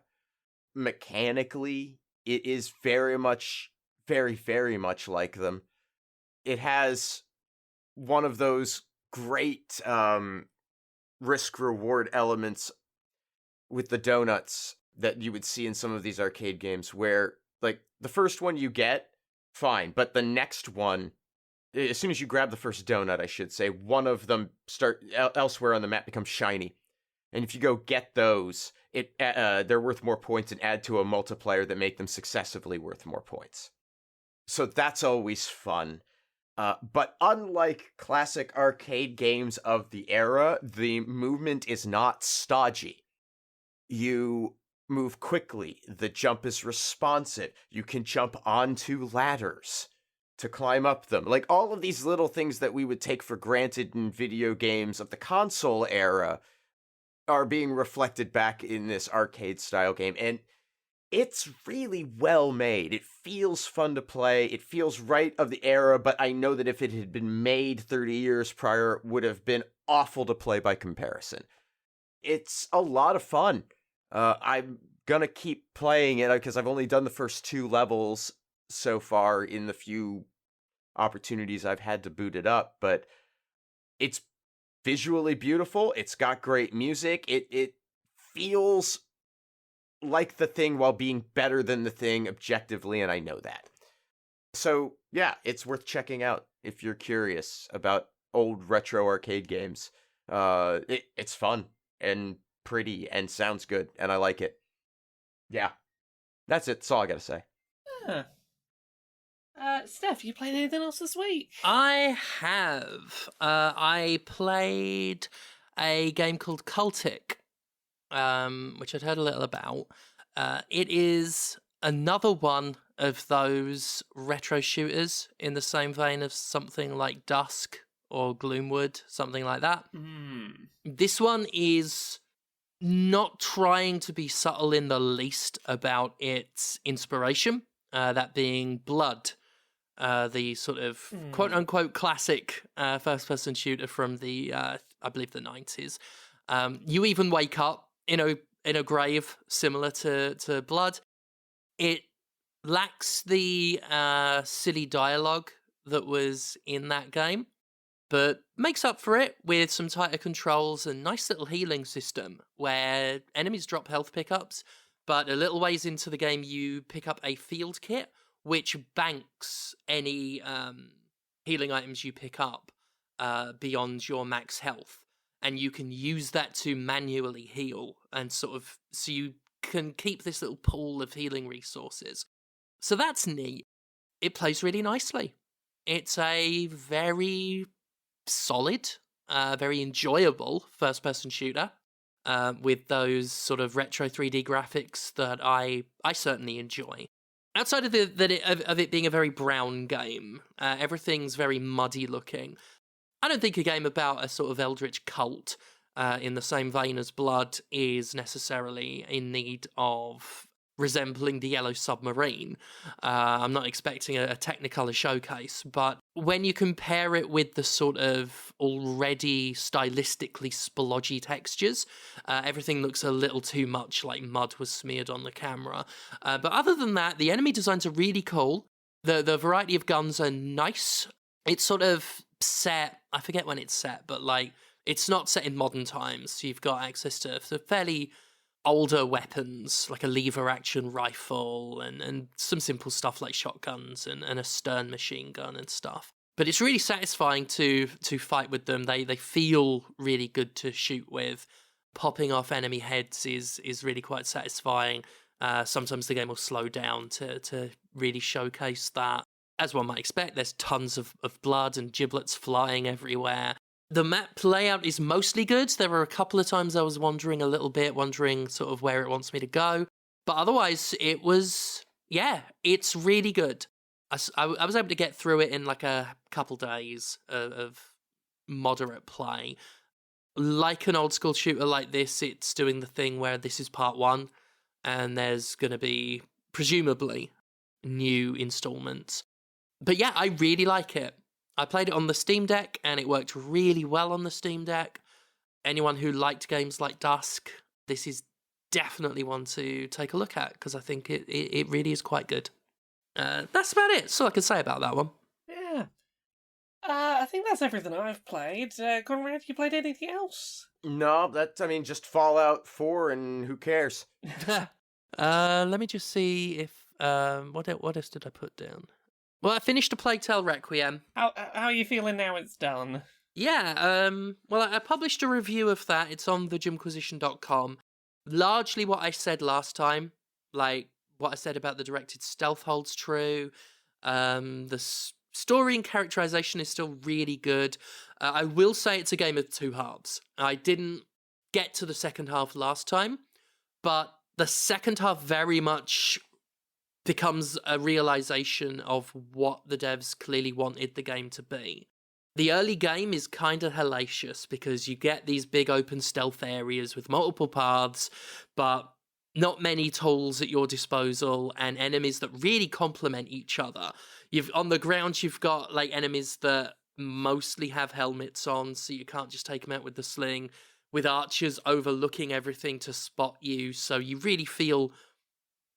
Mechanically, it is very much, very, very much like them. It has one of those great risk-reward elements with the donuts that you would see in some of these arcade games where, the first one you get, fine, but the next one, as soon as you grab the first donut, I should say, one of them elsewhere on the map becomes shiny. And if you go get those, they're worth more points and add to a multiplier that make them successively worth more points. So that's always fun. But unlike classic arcade games of the era, the movement is not stodgy. You move quickly, the jump is responsive, you can jump onto ladders to climb up them. Like, all of these little things that we would take for granted in video games of the console era are being reflected back in this arcade-style game, and it's really well made. It feels fun to play, it feels right of the era, but I know that if it had been made 30 years prior, it would have been awful to play by comparison. It's a lot of fun. I'm gonna keep playing it because I've only done the first 2 levels so far in the few opportunities I've had to boot it up, but it's visually beautiful. It's got great music. It feels like the thing while being better than the thing objectively, and I know that. So yeah, it's worth checking out if you're curious about old retro arcade games. It's fun and pretty and sounds good, and I like it. Yeah, that's it. That's all I gotta say. Huh. Steph, you played anything else this week? I have. I played a game called Cultic, which I'd heard a little about. It is another one of those retro shooters in the same vein of something like Dusk or Gloomwood, something like that. This one is not trying to be subtle in the least about its inspiration, that being Blood, the sort of quote-unquote classic first-person shooter from the, I believe, the 90s. You even wake up in a grave similar to Blood. It lacks the silly dialogue that was in that game, but makes up for it with some tighter controls and nice little healing system where enemies drop health pickups, but a little ways into the game you pick up a field kit which banks any healing items you pick up beyond your max health, and you can use that to manually heal, and sort of so you can keep this little pool of healing resources. So that's neat. It plays really nicely. It's a very solid, very enjoyable first-person shooter with those sort of retro 3D graphics that I certainly enjoy. Outside of it being a very brown game, everything's very muddy looking. I don't think a game about a sort of eldritch cult in the same vein as Blood is necessarily in need of resembling the Yellow Submarine. I'm not expecting a Technicolor showcase, but when you compare it with the sort of already stylistically splodgy textures, everything looks a little too much like mud was smeared on the camera. But other than that, the enemy designs are really cool. The variety of guns are nice. It's sort of set, I forget when it's set, but like it's not set in modern times. So you've got access to fairly older weapons, like a lever action rifle and some simple stuff like shotguns and a stern machine gun and stuff. But it's really satisfying to fight with them. They feel really good to shoot with. Popping off enemy heads is really quite satisfying. Sometimes the game will slow down to really showcase that. As one might expect, there's tons of blood and giblets flying everywhere. The map layout is mostly good. There were a couple of times I was wandering a little bit, wondering sort of where it wants me to go. But otherwise, it was, yeah, it's really good. I was able to get through it in like a couple days of moderate play. Like an old school shooter like this, it's doing the thing where this is part 1, and there's going to be, presumably, new installments. But yeah, I really like it. I played it on the Steam Deck, and it worked really well on the Steam Deck. Anyone who liked games like Dusk, this is definitely one to take a look at, because I think it really is quite good. That's about it. That's all I can say about that one. Yeah. I think that's everything I've played. Conrad, you played anything else? No, just Fallout 4, and who cares? Let me just see if what else did I put down? Well, I finished A Plague Tale Requiem. How are you feeling now it's done? Yeah, well, I published a review of that. It's on the Jimquisition.com. Largely what I said last time, like what I said about the directed stealth holds true. The story and characterization is still really good. I will say it's a game of two halves. I didn't get to the second half last time, but the second half very much becomes a realization of what the devs clearly wanted the game to be. The early game is kind of hellacious because you get these big open stealth areas with multiple paths, but not many tools at your disposal and enemies that really complement each other. On the ground, you've got like enemies that mostly have helmets on, so you can't just take them out with the sling, with archers overlooking everything to spot you, so you really feel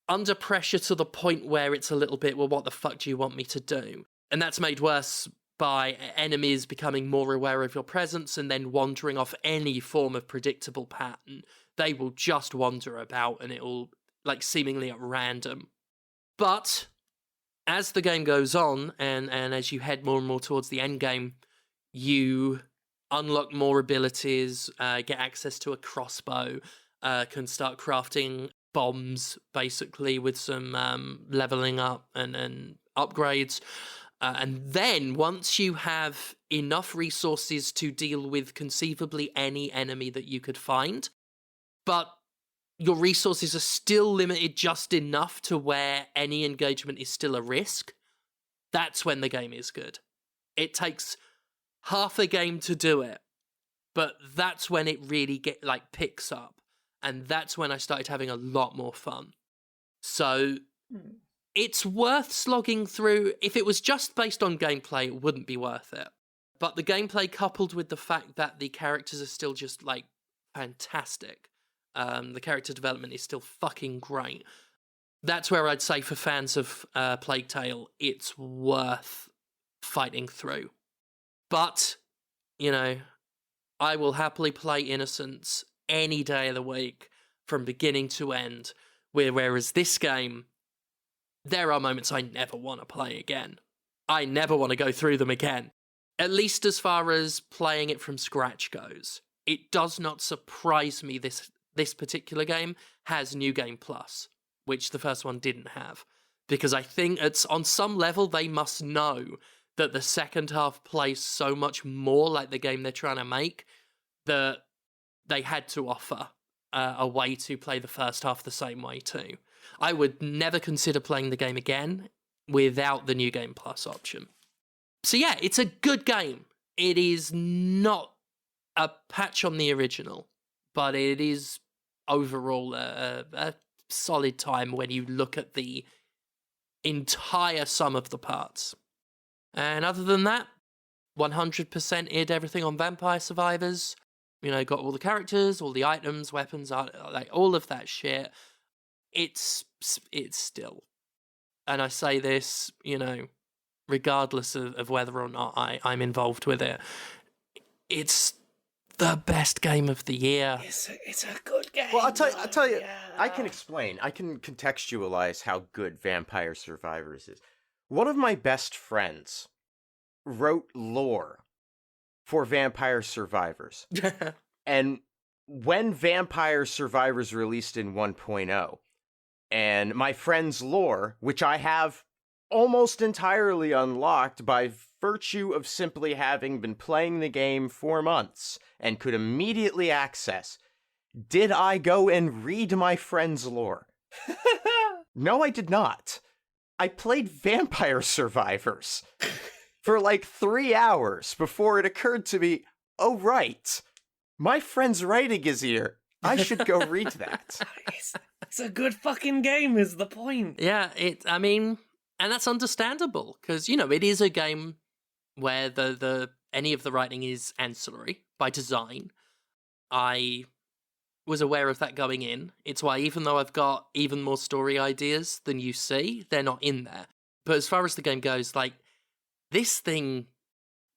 under pressure to the point where it's a little bit, well, what the fuck do you want me to do? And that's made worse by enemies becoming more aware of your presence and then wandering off any form of predictable pattern. They will just wander about and it'll, like, seemingly at random. But as the game goes on and as you head more and more towards the end game, you unlock more abilities, get access to a crossbow, can start crafting bombs, basically, with some leveling up and upgrades. And then, once you have enough resources to deal with conceivably any enemy that you could find, but your resources are still limited just enough to where any engagement is still a risk, that's when the game is good. It takes half a game to do it, but that's when it really picks up. And that's when I started having a lot more fun. So it's worth slogging through. If it was just based on gameplay, it wouldn't be worth it. But the gameplay, coupled with the fact that the characters are still just, like, fantastic. The character development is still fucking great. That's where I'd say for fans of Plague Tale, it's worth fighting through. But, you know, I will happily play Innocence any day of the week from beginning to end, whereas this game, there are moments I never want to play again. I never want to go through them again. At least as far as playing it from scratch goes. It does not surprise me this particular game has New Game Plus, which the first one didn't have. Because I think on some level they must know that the second half plays so much more like the game they're trying to make that they had to offer a way to play the first half the same way too. I would never consider playing the game again without the New Game Plus option. So yeah, it's a good game. It is not a patch on the original, but it is overall a solid time when you look at the entire sum of the parts. And other than that, 100% id everything on Vampire Survivors. You know, got all the characters, all the items, weapons, like all of that shit. It's still, and I say this, you know, regardless of whether or not I'm involved with it, it's the best game of the year. It's a good game. Well, I'll tell you, yeah. I can contextualize how good Vampire Survivors is. One of my best friends wrote lore for Vampire Survivors. And when Vampire Survivors released in 1.0, and my friend's lore, which I have almost entirely unlocked by virtue of simply having been playing the game for months and could immediately access, did I go and read my friend's lore? No, I did not. I played Vampire Survivors for like 3 hours before it occurred to me, oh right, my friend's writing is here. I should go read that. It's a good fucking game is the point. Yeah, I mean, and that's understandable, because, you know, it is a game where the any of the writing is ancillary by design. I was aware of that going in. It's why, even though I've got even more story ideas than you see, they're not in there. But as far as the game goes, like, this thing,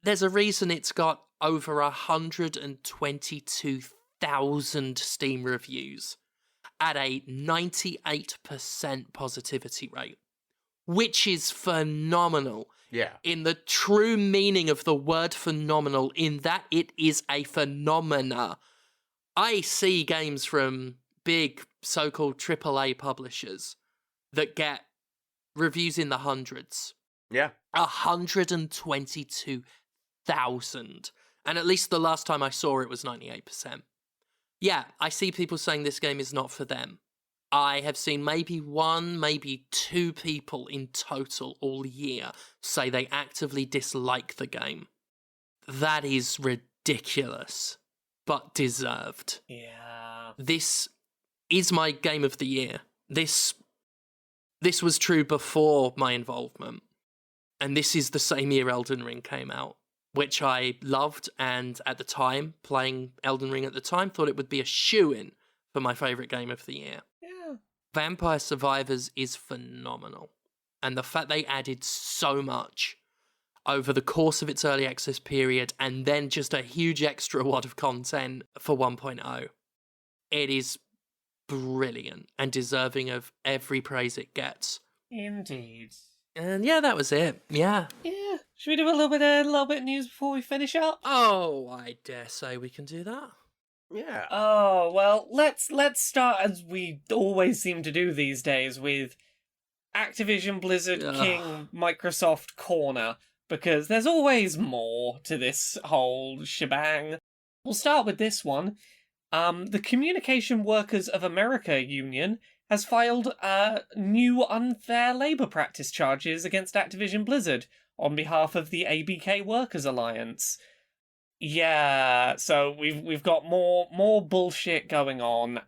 there's a reason it's got over 122,000 Steam reviews at a 98% positivity rate. which is phenomenal. Yeah. In the true meaning of the word phenomenal, in that it is a phenomena. I see games from big so-called AAA publishers that get reviews in the hundreds. Yeah. 122,000. And at least the last time I saw it was 98%. Yeah, I see people saying this game is not for them. I have seen maybe one, maybe two people in total all year say they actively dislike the game. That is ridiculous, but deserved. Yeah. This is my game of the year. This was true before my involvement. And this is the same year Elden Ring came out, which I loved, and at the time, playing Elden Ring at the time, thought it would be a shoo-in for my favourite game of the year. Yeah. Vampire Survivors is phenomenal. And the fact they added so much over the course of its early access period, and then just a huge extra wad of content for 1.0, it is brilliant and deserving of every praise it gets. Indeed. And yeah, that was it. Yeah. Yeah. Should we do a little bit of news before we finish up? Oh, I dare say we can do that. Yeah. Oh, well, let's start, as we always seem to do these days, with Activision Blizzard King Microsoft Corner, because there's always more to this whole shebang. We'll start with this one. The Communication Workers of America Union has filed new unfair labour practice charges against Activision Blizzard on behalf of the ABK Workers Alliance. Yeah, so we've got more bullshit going on.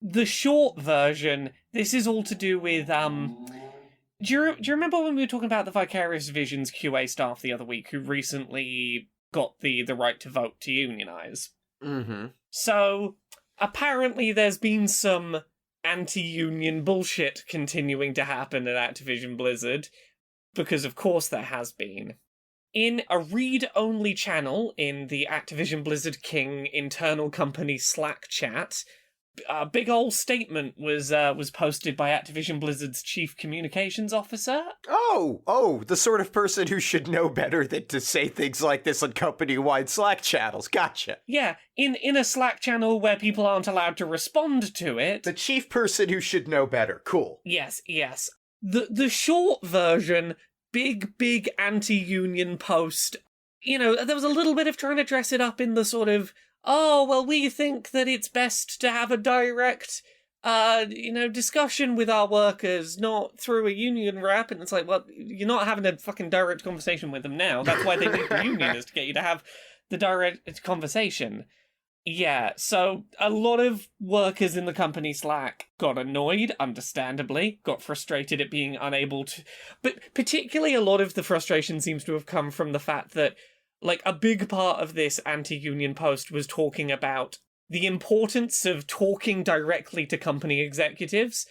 The short version, this is all to do with do you remember when we were talking about the Vicarious Visions QA staff the other week who recently got the right to vote to unionize? Mm-hmm. So apparently there's been some anti-union bullshit continuing to happen at Activision Blizzard, because of course there has been. In a read-only channel in the Activision Blizzard King internal company Slack chat, a big ol' statement was posted by Activision Blizzard's chief communications officer. Oh, the sort of person who should know better than to say things like this on company-wide Slack channels. Gotcha. Yeah, in a Slack channel where people aren't allowed to respond to it. The chief person who should know better. Cool. Yes. The short version, big anti-union post. You know, there was a little bit of trying to dress it up in the sort of, oh, well, we think that it's best to have a direct, discussion with our workers, not through a union rep. And it's like, well, you're not having a fucking direct conversation with them now. That's why they need the union, is to get you to have the direct conversation. Yeah, so a lot of workers in the company Slack got annoyed, understandably, got frustrated at being unable to... But particularly a lot of the frustration seems to have come from the fact that, like, a big part of this anti-union post was talking about the importance of talking directly to company executives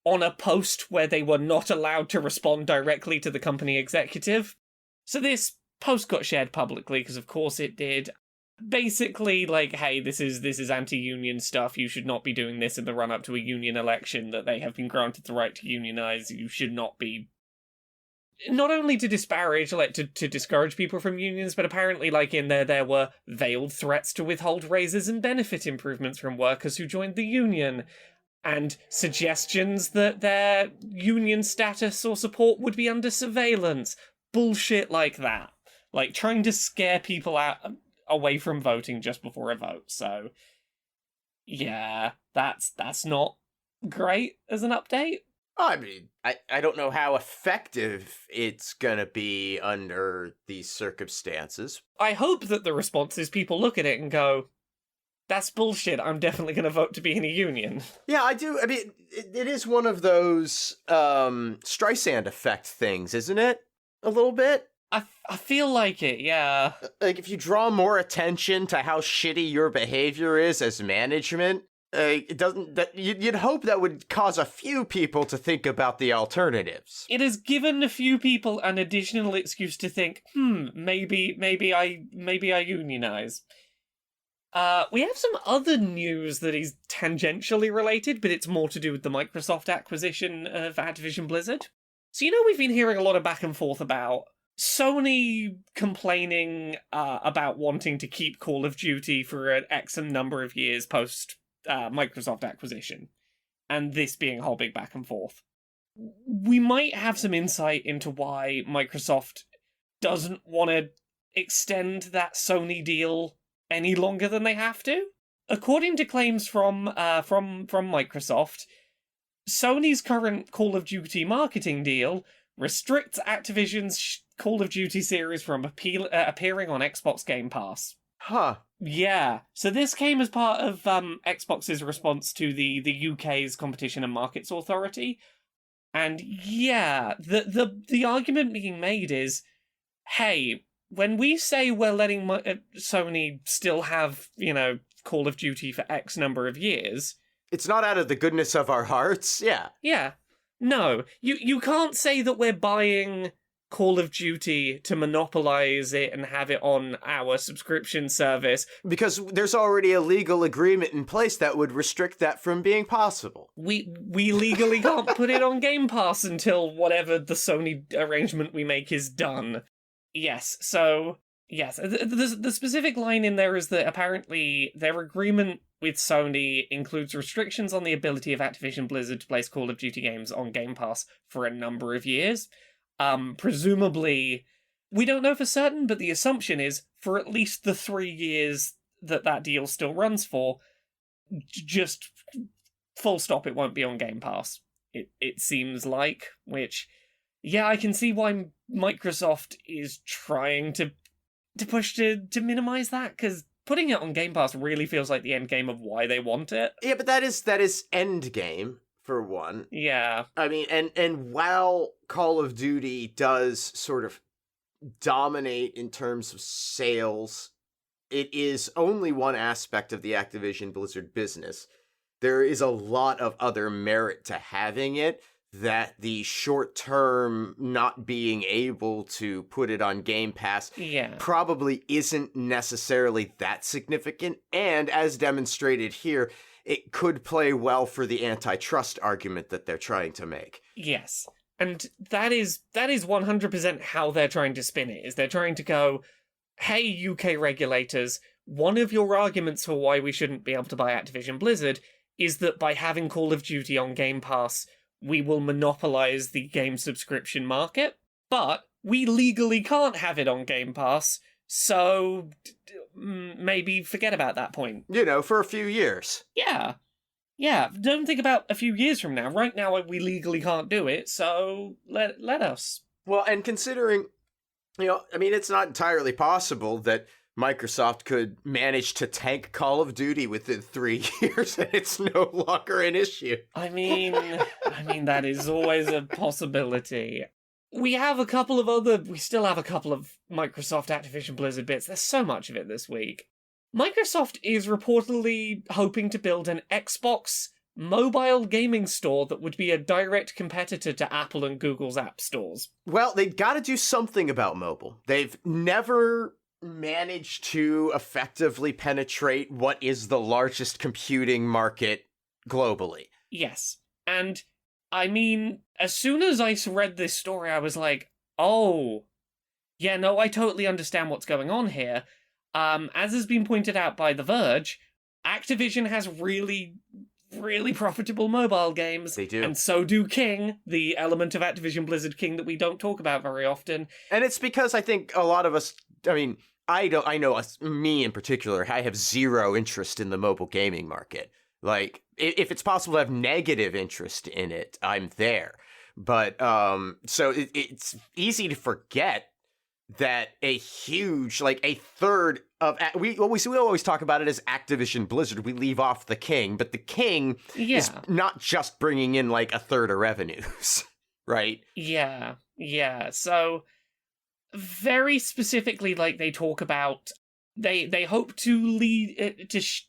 on a post where they were not allowed to respond directly to the company executive. So this post got shared publicly, because of course it did. Basically, like, hey, this is anti-union stuff. You should not be doing this in the run-up to a union election that they have been granted the right to unionize. You should not be... Not only to disparage, like, to discourage people from unions, but apparently, like, in there were veiled threats to withhold raises and benefit improvements from workers who joined the union, and suggestions that their union status or support would be under surveillance. Bullshit like that. Like, trying to scare people away from voting just before a vote. So, yeah, that's not great as an update. I mean, I don't know how effective it's gonna be under these circumstances. I hope that the response is people look at it and go, that's bullshit, I'm definitely gonna vote to be in a union. Yeah, I do. I mean, it is one of those Streisand effect things, isn't it? A little bit? I feel like it, yeah. Like, if you draw more attention to how shitty your behavior is as management, it doesn't. You'd hope that would cause a few people to think about the alternatives. It has given a few people an additional excuse to think, maybe I unionize. We have some other news that is tangentially related, but it's more to do with the Microsoft acquisition of Activision Blizzard. So, we've been hearing a lot of back and forth about Sony complaining about wanting to keep Call of Duty for an X number of years post Microsoft acquisition, and this being a whole big back and forth. We might have some insight into why Microsoft doesn't want to extend that Sony deal any longer than they have to. According to claims from Microsoft, Sony's current Call of Duty marketing deal restricts Activision's Call of Duty series from appearing on Xbox Game Pass. Huh. Yeah. So this came as part of Xbox's response to the UK's Competition and Markets Authority. And yeah, the argument being made is, hey, when we say we're letting Sony still have, Call of Duty for X number of years... It's not out of the goodness of our hearts, yeah. Yeah. No, you can't say that we're buying Call of Duty to monopolize it and have it on our subscription service. Because there's already a legal agreement in place that would restrict that from being possible. We legally can't put it on Game Pass until whatever the Sony arrangement we make is done. Yes, so... Yes, the specific line in there is that apparently their agreement with Sony includes restrictions on the ability of Activision Blizzard to place Call of Duty games on Game Pass for a number of years. Presumably, we don't know for certain, but the assumption is for at least the 3 years that deal still runs for, just full stop, it won't be on Game Pass. It seems like, which, yeah, I can see why Microsoft is trying to push to minimize that, because putting it on Game Pass really feels like the end game of why they want it. Yeah, but that is end game, for one. Yeah. I mean, and while Call of Duty does sort of dominate in terms of sales, it is only one aspect of the Activision Blizzard business. There is a lot of other merit to having it, that the short-term not being able to put it on Game Pass probably isn't necessarily that significant, and as demonstrated here, it could play well for the antitrust argument that they're trying to make. Yes, and that is 100% how they're trying to spin it, is they're trying to go, hey, UK regulators, one of your arguments for why we shouldn't be able to buy Activision Blizzard is that by having Call of Duty on Game Pass, we will monopolize the game subscription market, but we legally can't have it on Game Pass, so maybe forget about that point. For a few years. Yeah. Yeah, don't think about a few years from now. Right now, we legally can't do it, so let us. Well, and considering, it's not entirely possible that Microsoft could manage to tank Call of Duty within 3 years and it's no longer an issue. I mean, that is always a possibility. We still have a couple of Microsoft Activision Blizzard bits. There's so much of it this week. Microsoft is reportedly hoping to build an Xbox mobile gaming store that would be a direct competitor to Apple and Google's app stores. Well, they've got to do something about mobile. They've never managed to effectively penetrate what is the largest computing market globally. Yes. And, as soon as I read this story, I was like, oh, yeah, no, I totally understand what's going on here. As has been pointed out by The Verge, Activision has really, really profitable mobile games. They do. And so do King, the element of Activision Blizzard King that we don't talk about very often. And it's because I think a lot of us, me in particular, I have zero interest in the mobile gaming market. Like, if it's possible to have negative interest in it, I'm there. But, so it's easy to forget that a huge, a third of, we always talk about it as Activision Blizzard. We leave off the King, but the King is not just bringing in, a third of revenues, right? Yeah. So, very specifically, they talk about, they hope to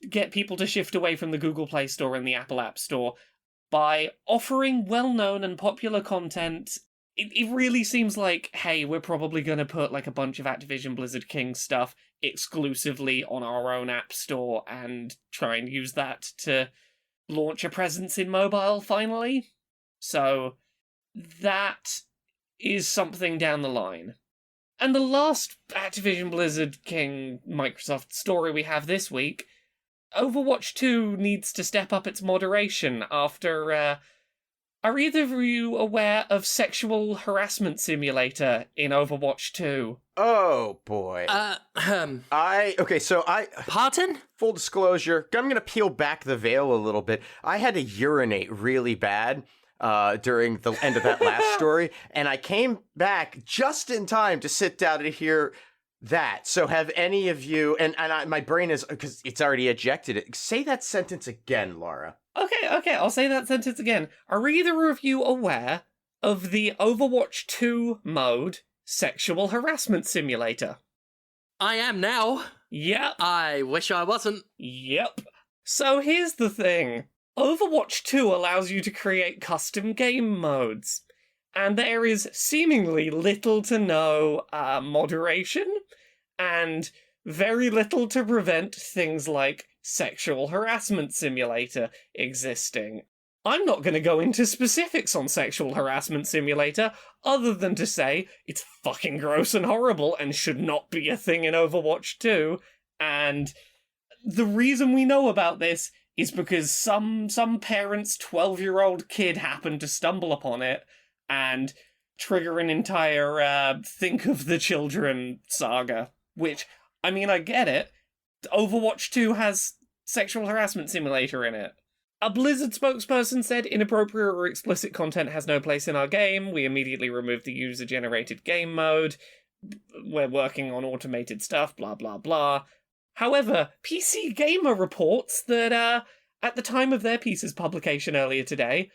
get people to shift away from the Google Play Store and the Apple App Store by offering well-known and popular content. It really seems like, hey, we're probably going to put a bunch of Activision Blizzard King stuff exclusively on our own app store and try and use that to launch a presence in mobile finally. So that is something down the line. And the last Activision Blizzard King Microsoft story we have this week, Overwatch 2 needs to step up its moderation after, are either of you aware of Sexual Harassment Simulator in Overwatch 2? Oh, boy. Pardon? Full disclosure, I'm gonna peel back the veil a little bit. I had to urinate really bad during the end of that last story, and I came back just in time to sit down and hear that. So have any of you, my brain is, because it's already ejected it, say that sentence again, Laura. Okay, I'll say that sentence again. Are either of you aware of the Overwatch 2 mode, Sexual Harassment Simulator? I am now. Yep. I wish I wasn't. Yep. So here's the thing. Overwatch 2 allows you to create custom game modes, and there is seemingly little to no moderation, and very little to prevent things like Sexual Harassment Simulator existing. I'm not going to go into specifics on Sexual Harassment Simulator, other than to say it's fucking gross and horrible and should not be a thing in Overwatch 2, and the reason we know about this is because some parent's 12-year-old kid happened to stumble upon it and trigger an entire Think of the Children saga, which, I mean, I get it. Overwatch 2 has Sexual Harassment Simulator in it. A Blizzard spokesperson said, inappropriate or explicit content has no place in our game. We immediately removed the user-generated game mode. We're working on automated stuff, blah, blah, blah. However, PC Gamer reports that at the time of their piece's publication earlier today,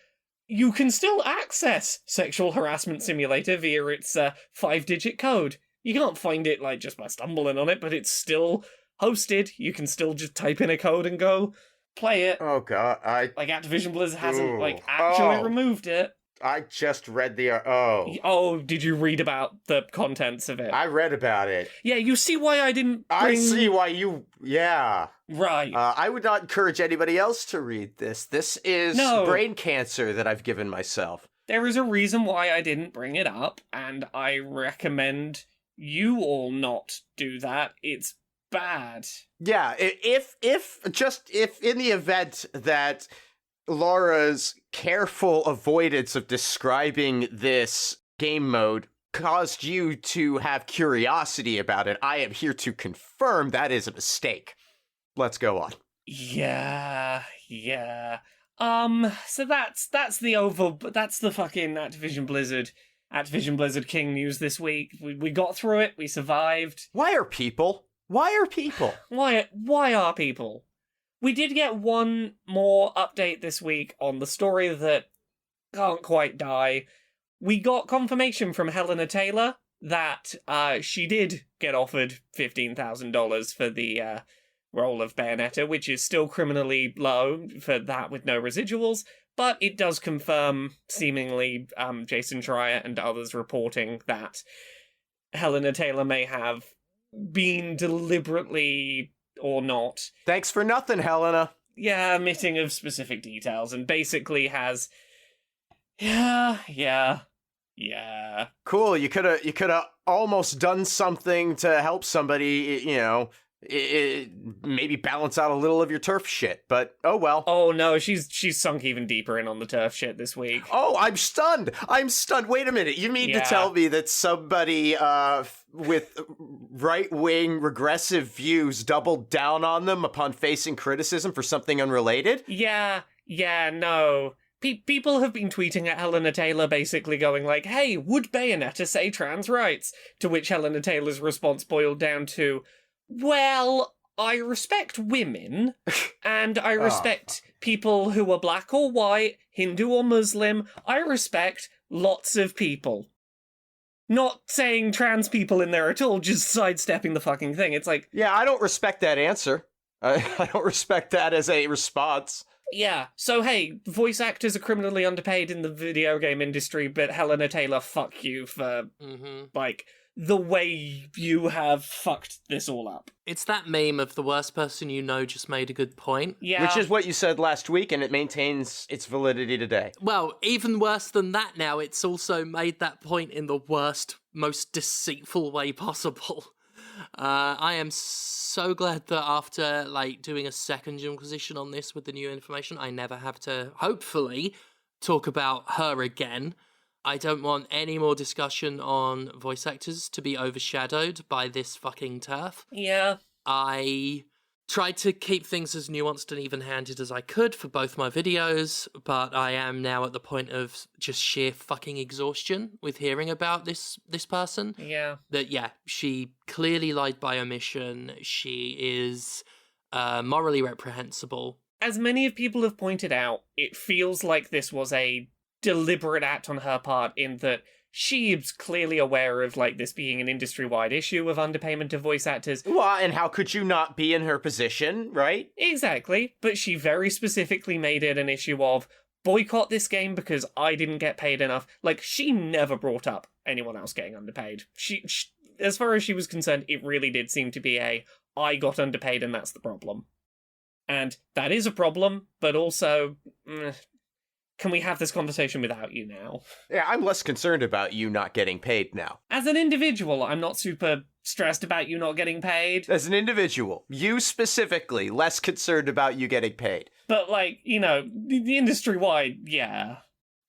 you can still access Sexual Harassment Simulator via its 5-digit code. You can't find it just by stumbling on it, but it's still hosted. You can still just type in a code and go play it. Oh god, Activision Blizzard hasn't actually removed it. I just read the did you read about the contents of it? I read about it. Yeah, you see why I didn't bring... I see why you... Yeah. Right. I would not encourage anybody else to read this. This is brain cancer that I've given myself. There is a reason why I didn't bring it up, and I recommend you all not do that. It's bad. Yeah, if in the event that Laura's careful avoidance of describing this game mode caused you to have curiosity about it, I am here to confirm that is a mistake. Let's go on. Yeah. So that's the fucking Activision Blizzard King news this week. We got through it. We survived. Why are people? Why are people? We did get one more update this week on the story that can't quite die. We got confirmation from Hellena Taylor that she did get offered $15,000 for the role of Bayonetta, which is still criminally low for that with no residuals, but it does confirm, seemingly, Jason Schreier and others reporting that Hellena Taylor may have been deliberately or not. Thanks for nothing, Helena. Yeah, omitting of specific details, and basically has... Yeah. Cool, you could have almost done something to help somebody, maybe balance out a little of your turf shit, but oh well. Oh no, she's sunk even deeper in on the turf shit this week. Oh, I'm stunned. Wait a minute. You mean to tell me that somebody with right-wing regressive views doubled down on them upon facing criticism for something unrelated? Yeah, no. People have been tweeting at Hellena Taylor basically going like, hey, would Bayonetta say trans rights? To which Hellena Taylor's response boiled down to, well, I respect women, and I respect people who are black or white, Hindu or Muslim. I respect lots of people. Not saying trans people in there at all, just sidestepping the fucking thing. It's like... Yeah, I don't respect that answer. I don't respect that as a response. Yeah, so hey, voice actors are criminally underpaid in the video game industry, but Hellena Taylor, fuck you for, the way you have fucked this all up. It's that meme of the worst person you know just made a good point. Yeah. Which is what you said last week, and it maintains its validity today. Well, even worse than that now, it's also made that point in the worst, most deceitful way possible. I am so glad that after doing a second Jimquisition on this with the new information, I never have to, hopefully, talk about her again. I don't want any more discussion on voice actors to be overshadowed by this fucking turf. Yeah. I tried to keep things as nuanced and even-handed as I could for both my videos, but I am now at the point of just sheer fucking exhaustion with hearing about this person. Yeah. That, she clearly lied by omission. She is morally reprehensible. As many of people have pointed out, it feels like this was a deliberate act on her part in that she's clearly aware of this being an industry-wide issue of underpayment of voice actors. Well, and how could you not be in her position, right? Exactly, but she very specifically made it an issue of boycott this game because I didn't get paid enough. She never brought up anyone else getting underpaid. She as far as she was concerned, it really did seem to be I got underpaid and that's the problem. And that is a problem, but also, can we have this conversation without you now? Yeah, I'm less concerned about you not getting paid now. As an individual, I'm not super stressed about you not getting paid. As an individual, you specifically, less concerned about you getting paid. But, the industry-wide, yeah.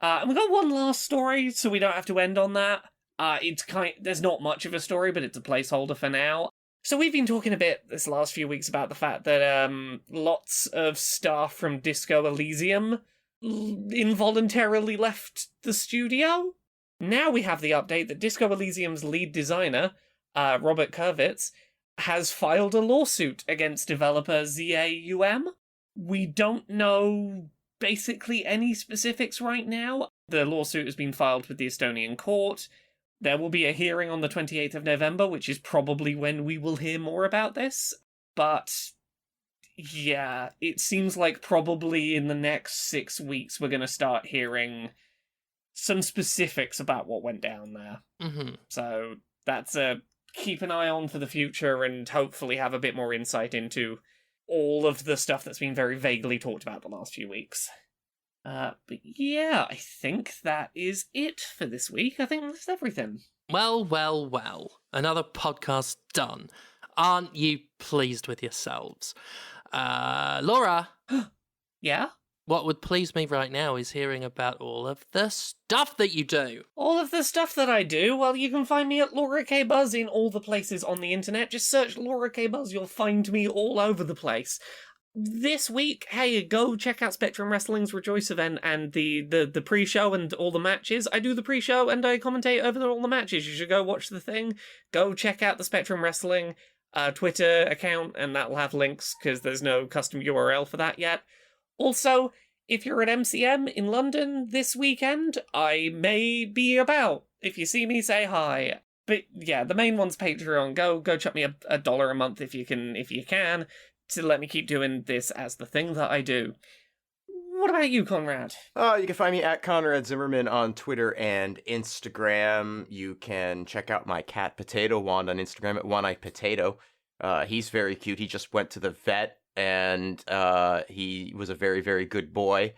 And we got one last story, so we don't have to end on that. There's not much of a story, but it's a placeholder for now. So we've been talking a bit this last few weeks about the fact that lots of staff from Disco Elysium involuntarily left the studio. Now we have the update that Disco Elysium's lead designer, Robert Kurvitz, has filed a lawsuit against developer ZAUM. We don't know basically any specifics right now. The lawsuit has been filed with the Estonian court. There will be a hearing on the 28th of November, which is probably when we will hear more about this. But yeah, it seems like probably in the next 6 weeks we're going to start hearing some specifics about what went down there. Mm-hmm. So that's keep an eye on for the future and hopefully have a bit more insight into all of the stuff that's been very vaguely talked about the last few weeks. But yeah, I think that is it for this week. I think that's everything. Well. Another podcast done. Aren't you pleased with yourselves? Laura? Yeah? What would please me right now is hearing about all of the stuff that you do. All of the stuff that I do? Well, you can find me at Laura K. Buzz in all the places on the internet. Just search Laura K. Buzz, you'll find me all over the place. This week, hey, go check out Spectrum Wrestling's Rejoice event and the pre-show and all the matches. I do the pre-show and I commentate over all the matches. You should go watch the thing. Go check out the Spectrum Wrestling Twitter account, and that'll have links, because there's no custom URL for that yet. Also, if you're at MCM in London this weekend, I may be about. If you see me, say hi. But yeah, the main one's Patreon. Go chuck me $1 a month if you can, to let me keep doing this as the thing that I do. What about you, Conrad? You can find me at Conrad Zimmerman on Twitter and Instagram. You can check out my cat Potato Wand on Instagram at One-Eyed Potato. He's very cute. He just went to the vet, and he was a very, very good boy.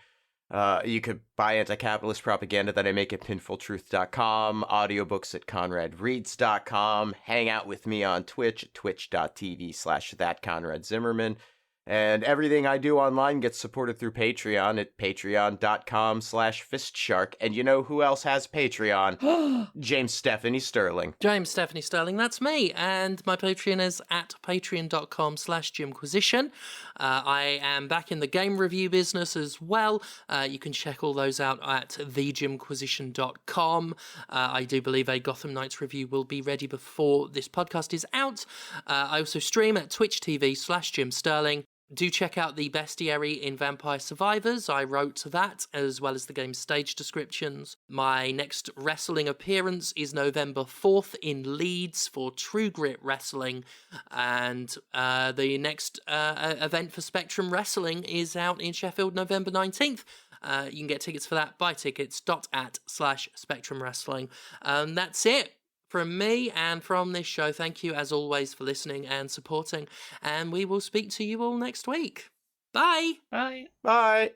You could buy anti-capitalist propaganda that I make at pinfultruth.com, audiobooks at conradreads.com, hang out with me on Twitch at twitch.tv/thatconradzimmerman. And everything I do online gets supported through Patreon at patreon.com/fistshark. And you know who else has Patreon? James Stephanie Sterling. James Stephanie Sterling, that's me. And my Patreon is at patreon.com/Jimquisition. I am back in the game review business as well. You can check all those out at thejimquisition.com. I do believe a Gotham Knights review will be ready before this podcast is out. I also stream at twitch.tv/JimSterling. Do check out the bestiary in Vampire Survivors. I wrote that, as well as the game's stage descriptions. My next wrestling appearance is November 4th in Leeds for True Grit Wrestling. And the next event for Spectrum Wrestling is out in Sheffield November 19th. You can get tickets for that, buy tickets.at/Spectrum Wrestling. That's it From me and from this show, thank you as always for listening and supporting, and we will speak to you all next week. Bye! Bye. Bye.